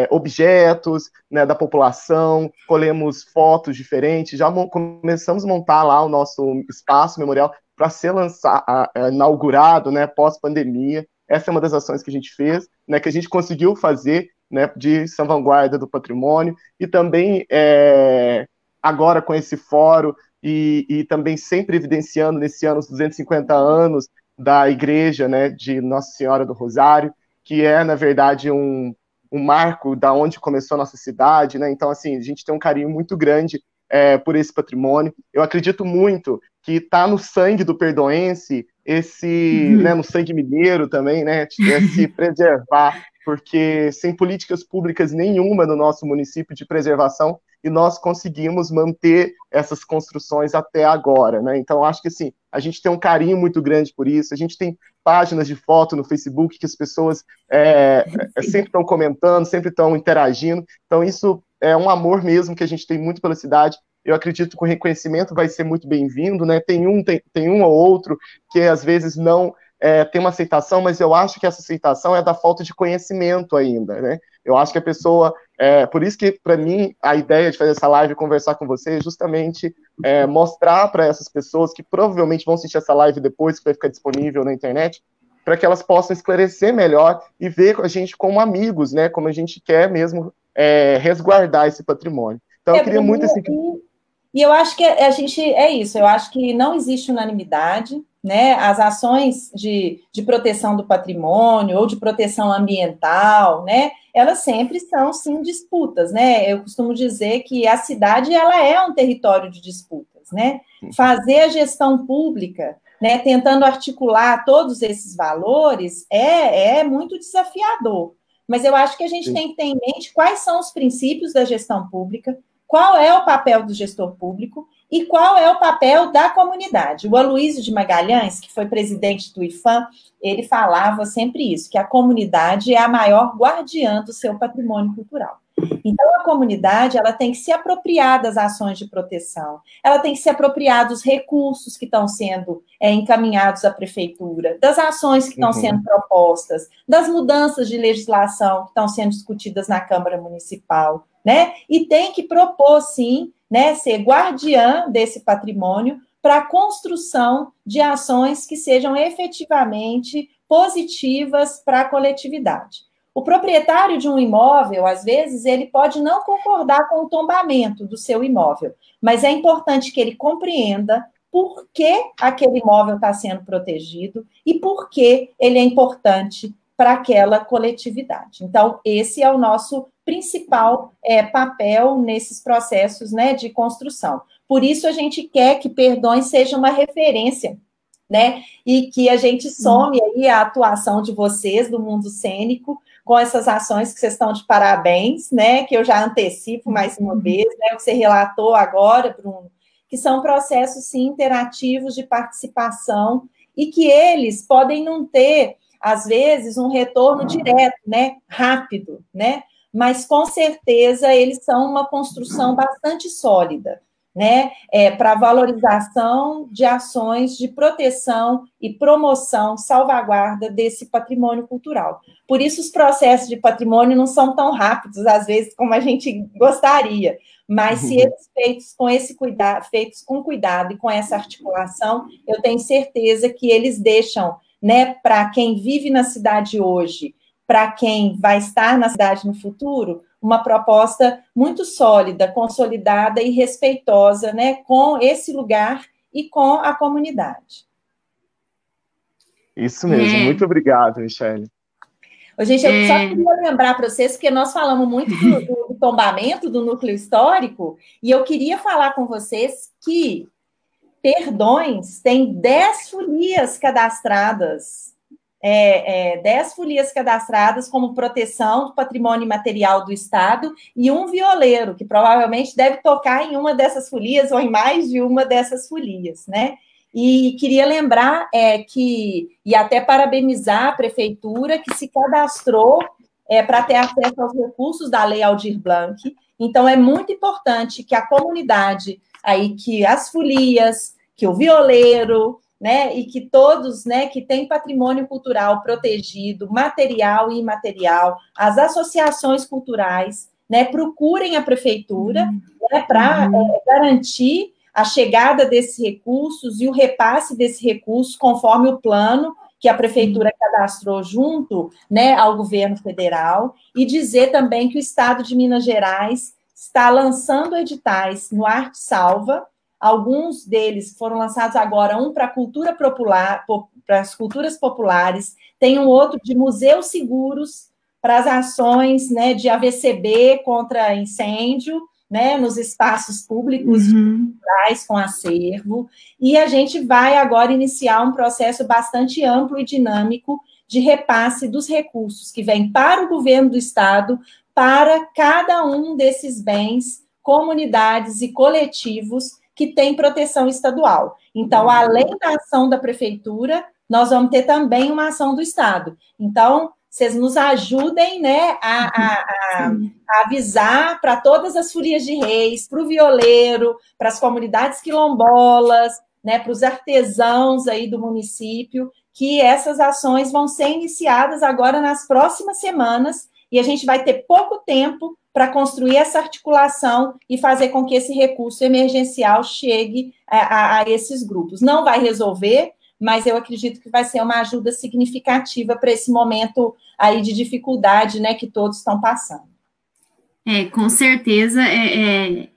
objetos, né, da população, colhemos fotos diferentes, já começamos a montar lá o nosso espaço memorial para ser inaugurado, né, pós-pandemia. Essa é uma das ações que a gente fez, né, que a gente conseguiu fazer, né, de salvaguarda do patrimônio, e também agora com esse fórum, e também sempre evidenciando nesse ano os 250 anos da igreja, né, de Nossa Senhora do Rosário, que é, na verdade, um marco da onde começou a nossa cidade, né? Então, assim, a gente tem um carinho muito grande por esse patrimônio. Eu acredito muito que está no sangue do perdoense, né, no sangue mineiro também, né, se preservar, porque sem políticas públicas nenhuma no nosso município de preservação, e nós conseguimos manter essas construções até agora, né? Então, acho que assim, a gente tem um carinho muito grande por isso, a gente tem páginas de foto no Facebook que as pessoas sempre estão comentando, sempre estão interagindo, então isso é um amor mesmo que a gente tem muito pela cidade. Eu acredito que o reconhecimento vai ser muito bem-vindo, né? Tem um ou outro que às vezes não tem uma aceitação, mas eu acho que essa aceitação é da falta de conhecimento ainda, né? Eu acho que a pessoa... por isso que, para mim, a ideia de fazer essa live e conversar com você é justamente mostrar para essas pessoas que provavelmente vão assistir essa live depois, que vai ficar disponível na internet, para que elas possam esclarecer melhor e ver a gente como amigos, né? Como a gente quer mesmo resguardar esse patrimônio. Então, eu queria muito... assim, E eu acho que a gente isso, eu acho que não existe unanimidade, né? As ações de proteção do patrimônio ou de proteção ambiental, né? Elas sempre são, sim, disputas, né? Eu costumo dizer que a cidade, ela é um território de disputas, né? Fazer a gestão pública, né, tentando articular todos esses valores, é muito desafiador. Mas eu acho que a gente tem que ter em mente quais são os princípios da gestão pública, qual é o papel do gestor público e qual é o papel da comunidade. O Aloysio de Magalhães, que foi presidente do IPHAN, ele falava sempre isso, que a comunidade é a maior guardiã do seu patrimônio cultural. Então, a comunidade, ela tem que se apropriar das ações de proteção, ela tem que se apropriar dos recursos que estão sendo encaminhados à prefeitura, das ações que estão sendo propostas, das mudanças de legislação que estão sendo discutidas na Câmara Municipal, né? E tem que propor, sim, né, ser guardiã desse patrimônio para a construção de ações que sejam efetivamente positivas para a coletividade. O proprietário de um imóvel, às vezes, ele pode não concordar com o tombamento do seu imóvel, mas é importante que ele compreenda por que aquele imóvel está sendo protegido e por que ele é importante para aquela coletividade. Então, esse é o nosso principal papel nesses processos, né, de construção. Por isso, a gente quer que Perdões seja uma referência, né, e que a gente some aí a atuação de vocês, do mundo cênico, com essas ações que vocês estão de parabéns, né, que eu já antecipo mais uma vez, né, o que você relatou agora, Bruno, que são processos, sim, interativos de participação e que eles podem não ter, às vezes, um retorno direto, né, rápido, né, mas, com certeza, eles são uma construção bastante sólida, né, para valorização de ações de proteção e promoção, salvaguarda desse patrimônio cultural. Por isso, os processos de patrimônio não são tão rápidos, às vezes, como a gente gostaria, mas se eles feitos com esse cuidado, feitos com cuidado e com essa articulação, eu tenho certeza que eles deixam, né, para quem vive na cidade hoje, para quem vai estar na cidade no futuro, uma proposta muito sólida, consolidada e respeitosa, né, com esse lugar e com a comunidade. Isso mesmo, muito obrigado, Michele. Gente, eu só queria lembrar para vocês, porque nós falamos muito do tombamento do núcleo histórico, e eu queria falar com vocês que Perdões tem 10 folias cadastradas, 10 folias cadastradas como proteção do patrimônio imaterial do Estado e um violeiro, que provavelmente deve tocar em uma dessas folias ou em mais de uma dessas folias, né? E queria lembrar e até parabenizar a prefeitura que se cadastrou para ter acesso aos recursos da Lei Aldir Blanc. Então, é muito importante que a comunidade, aí, que as folias, que o violeiro, né, e que todos, né, que têm patrimônio cultural protegido, material e imaterial, as associações culturais, né, procurem a prefeitura, né, para garantir a chegada desses recursos e o repasse desses recursos conforme o plano que a prefeitura cadastrou junto, né, ao governo federal, e dizer também que o Estado de Minas Gerais está lançando editais no Arte Salva. Alguns deles foram lançados agora, um para a cultura popular, para as culturas populares, tem um outro de museus seguros para as ações, né, de AVCB contra incêndio, né, nos espaços públicos culturais com acervo, e a gente vai agora iniciar um processo bastante amplo e dinâmico de repasse dos recursos que vêm para o governo do Estado, para cada um desses bens, comunidades e coletivos que têm proteção estadual. Então, além da ação da Prefeitura, nós vamos ter também uma ação do Estado. Então, vocês nos ajudem, né, a avisar para todas as folias de reis, para o violeiro, para as comunidades quilombolas, né, para os artesãos aí do município, que essas ações vão ser iniciadas agora nas próximas semanas, e a gente vai ter pouco tempo para construir essa articulação e fazer com que esse recurso emergencial chegue a esses grupos. Não vai resolver, mas eu acredito que vai ser uma ajuda significativa para esse momento aí de dificuldade, né, que todos estão passando. Com certeza é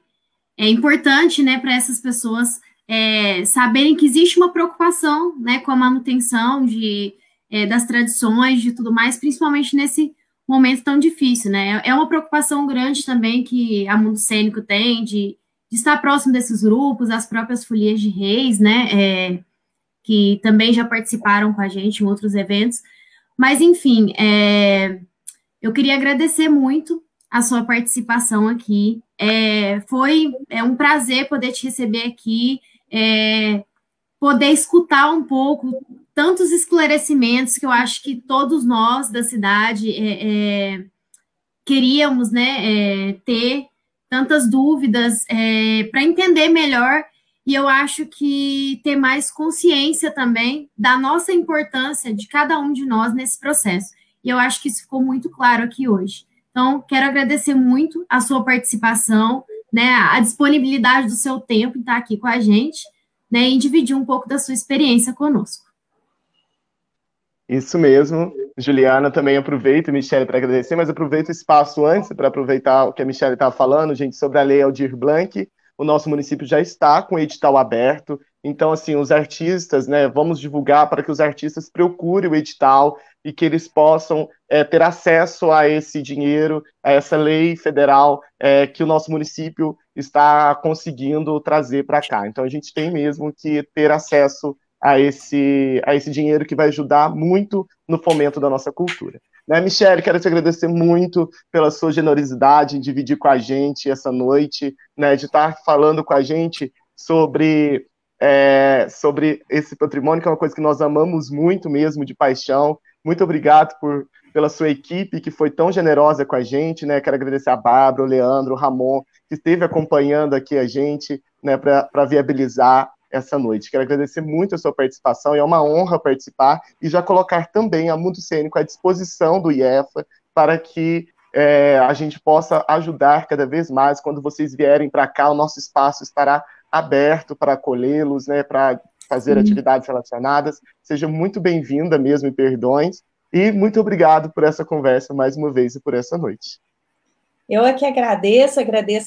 importante, né, para essas pessoas saberem que existe uma preocupação, né, com a manutenção das tradições, de tudo mais, principalmente nesse momento tão difícil, né? É uma preocupação grande também que a Mundo Cênico tem de estar próximo desses grupos, as próprias folias de reis, né, que também já participaram com a gente em outros eventos. Mas, enfim, eu queria agradecer muito a sua participação aqui. Foi um prazer poder te receber aqui, poder escutar um pouco tantos esclarecimentos que eu acho que todos nós da cidade queríamos, né, ter tantas dúvidas para entender melhor. E eu acho que ter mais consciência também da nossa importância de cada um de nós nesse processo. E eu acho que isso ficou muito claro aqui hoje. Então, quero agradecer muito a sua participação, né, a disponibilidade do seu tempo em estar aqui com a gente, né, e dividir um pouco da sua experiência conosco. Isso mesmo. Juliana, também aproveito, Michele, para agradecer, mas aproveito o espaço antes para aproveitar o que a Michele estava falando, gente, sobre a Lei Aldir Blanc. O nosso município já está com o edital aberto, então, assim, os artistas, né, vamos divulgar para que os artistas procurem o edital e que eles possam ter acesso a esse dinheiro, a essa lei federal que o nosso município está conseguindo trazer para cá. Então, a gente tem mesmo que ter acesso a esse dinheiro que vai ajudar muito no fomento da nossa cultura. Né, Michele, quero te agradecer muito pela sua generosidade em dividir com a gente essa noite, né, de estar falando com a gente sobre esse patrimônio, que é uma coisa que nós amamos muito mesmo, de paixão. Muito obrigado pela sua equipe, que foi tão generosa com a gente, né? Quero agradecer a Bárbara, o Leandro, o Ramon, que esteve acompanhando aqui a gente, né, para viabilizar essa noite. Quero agradecer muito a sua participação, e é uma honra participar, e já colocar também a Mundo Cênico à disposição do IEFA, para que a gente possa ajudar cada vez mais. Quando vocês vierem para cá, o nosso espaço estará aberto para acolhê-los, né, para fazer atividades relacionadas. Seja muito bem-vinda mesmo, e perdões, e muito obrigado por essa conversa mais uma vez e por essa noite. Eu é que agradeço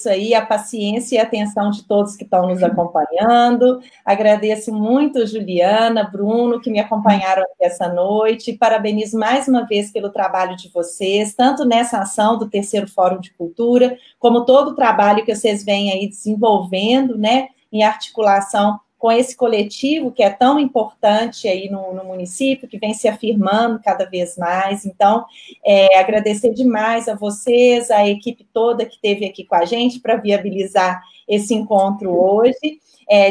aí a paciência e a atenção de todos que estão nos acompanhando, agradeço muito Juliana, Bruno, que me acompanharam aqui essa noite, e parabenizo mais uma vez pelo trabalho de vocês, tanto nessa ação do Terceiro Fórum de Cultura, como todo o trabalho que vocês vêm aí desenvolvendo, né, em articulação com esse coletivo que é tão importante aí no município, que vem se afirmando cada vez mais. Então, agradecer demais a vocês, a equipe toda que esteve aqui com a gente para viabilizar esse encontro hoje.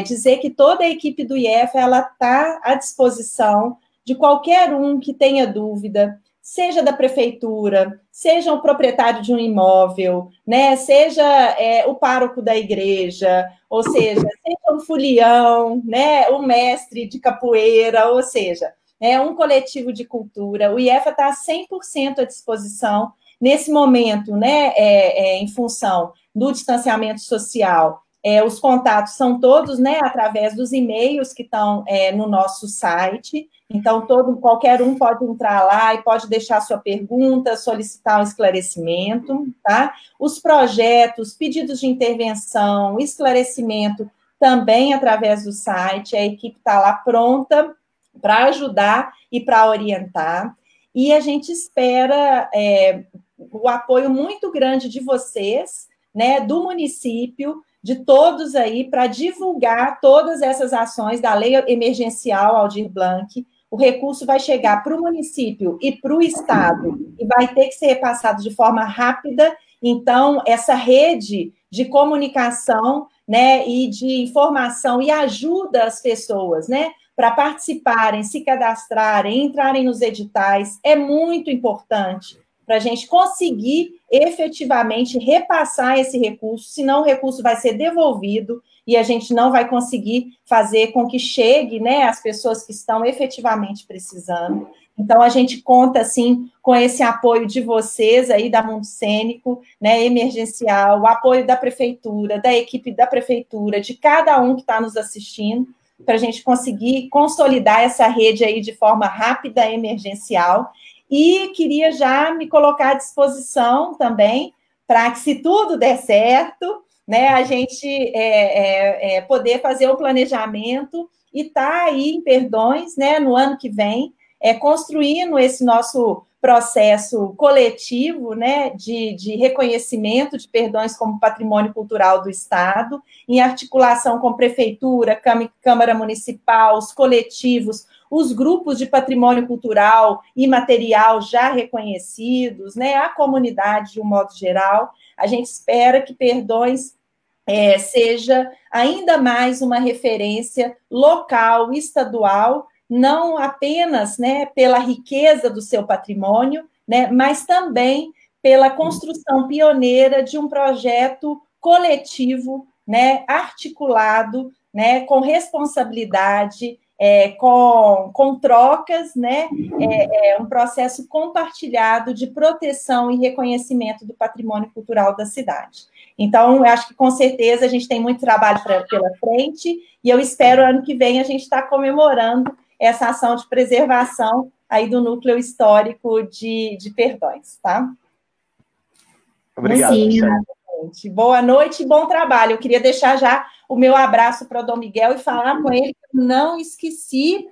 Dizer que toda a equipe do IEFA está à disposição de qualquer um que tenha dúvida, seja da prefeitura, seja o proprietário de um imóvel, né, seja o pároco da igreja, ou seja um folião, né, um mestre de capoeira, ou seja, um coletivo de cultura. O IEFA está 100% à disposição nesse momento, né, em função do distanciamento social. Os contatos são todos, né, através dos e-mails que estão no nosso site. Então, qualquer um pode entrar lá e pode deixar sua pergunta, solicitar um esclarecimento, tá? Os projetos, pedidos de intervenção, esclarecimento, também através do site. A equipe está lá pronta para ajudar e para orientar. E a gente espera o apoio muito grande de vocês, né, do município, de todos aí, para divulgar todas essas ações da Lei Emergencial Aldir Blanc. O recurso vai chegar para o município e para o Estado e vai ter que ser repassado de forma rápida. Então, essa rede de comunicação, né, e de informação e ajuda as pessoas, né, para participarem, se cadastrarem, entrarem nos editais, é muito importante para a gente conseguir efetivamente repassar esse recurso, senão o recurso vai ser devolvido e a gente não vai conseguir fazer com que chegue, né, as pessoas que estão efetivamente precisando. Então, a gente conta, assim, com esse apoio de vocês aí, da Mundo Cênico, né, emergencial, o apoio da prefeitura, da equipe da prefeitura, de cada um que está nos assistindo, para a gente conseguir consolidar essa rede aí de forma rápida e emergencial. E queria já me colocar à disposição também, para que, se tudo der certo, né, a gente poder fazer o planejamento e estar aí em Perdões, né, no ano que vem, construindo esse nosso processo coletivo, né, de reconhecimento de Perdões como patrimônio cultural do Estado, em articulação com prefeitura, Câmara Municipal, os coletivos, os grupos de patrimônio cultural e material já reconhecidos, né, a comunidade de um modo geral. A gente espera que Perdões seja ainda mais uma referência local, estadual, não apenas, né, pela riqueza do seu patrimônio, né, mas também pela construção pioneira de um projeto coletivo, né, articulado, né, com responsabilidade, com trocas, né, um processo compartilhado de proteção e reconhecimento do patrimônio cultural da cidade. Então, eu acho que, com certeza, a gente tem muito trabalho pela frente, e eu espero, ano que vem, a gente estar comemorando essa ação de preservação aí do núcleo histórico de Perdões, tá? Obrigado, gente. Boa noite e bom trabalho. Eu queria deixar já o meu abraço para o Dom Miguel e falar com ele que eu não esqueci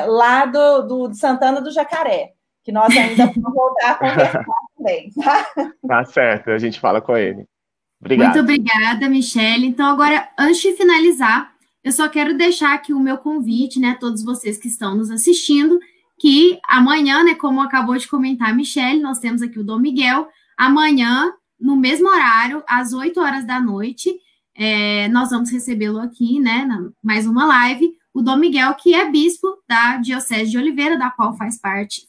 lá do Santana do Jacaré, que nós ainda vamos voltar a conversar também, tá? Tá certo, a gente fala com ele. Obrigado. Muito obrigada, Michele. Então, agora, antes de finalizar, eu só quero deixar aqui o meu convite, né, a todos vocês que estão nos assistindo, que amanhã, né, como acabou de comentar a Michele, nós temos aqui o Dom Miguel. Amanhã, no mesmo horário, às 8 horas da noite, nós vamos recebê-lo aqui, né, mais uma live, o Dom Miguel, que é bispo da Diocese de Oliveira, da qual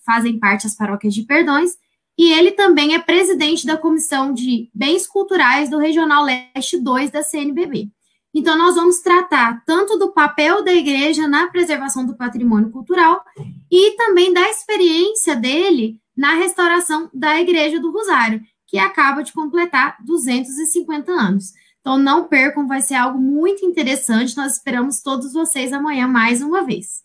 fazem parte as paróquias de Perdões, e ele também é presidente da Comissão de Bens Culturais do Regional Leste 2 da CNBB. Então, nós vamos tratar tanto do papel da igreja na preservação do patrimônio cultural e também da experiência dele na restauração da Igreja do Rosário, que acaba de completar 250 anos. Então, não percam, vai ser algo muito interessante. Nós esperamos todos vocês amanhã mais uma vez.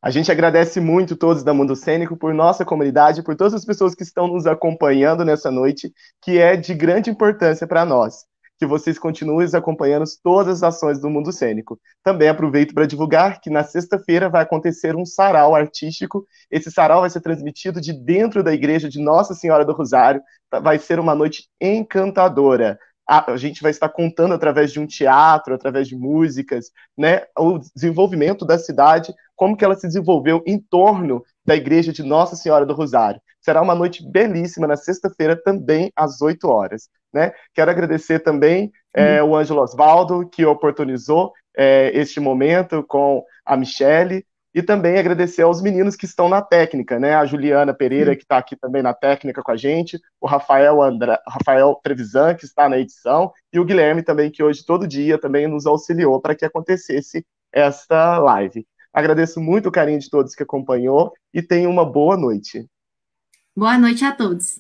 A gente agradece muito todos da Mundo Cênico por nossa comunidade, por todas as pessoas que estão nos acompanhando nessa noite, que é de grande importância para nós. Que vocês continuem acompanhando todas as ações do Mundo Cênico. Também aproveito para divulgar que na sexta-feira vai acontecer um sarau artístico. Esse sarau vai ser transmitido de dentro da igreja de Nossa Senhora do Rosário. Vai ser uma noite encantadora. A gente vai estar contando através de um teatro, através de músicas, né, o desenvolvimento da cidade, como que ela se desenvolveu em torno da igreja de Nossa Senhora do Rosário. Será uma noite belíssima na sexta-feira, também às 8 horas. Né? Quero agradecer também o Ângelo Osvaldo, que oportunizou este momento com a Michele, e também agradecer aos meninos que estão na técnica, né? A Juliana Pereira, que está aqui também na técnica com a gente, o Rafael Trevisan, que está na edição, e o Guilherme também, que hoje, todo dia, também nos auxiliou para que acontecesse esta live. Agradeço muito o carinho de todos que acompanhou e tenham uma boa noite. Boa noite a todos.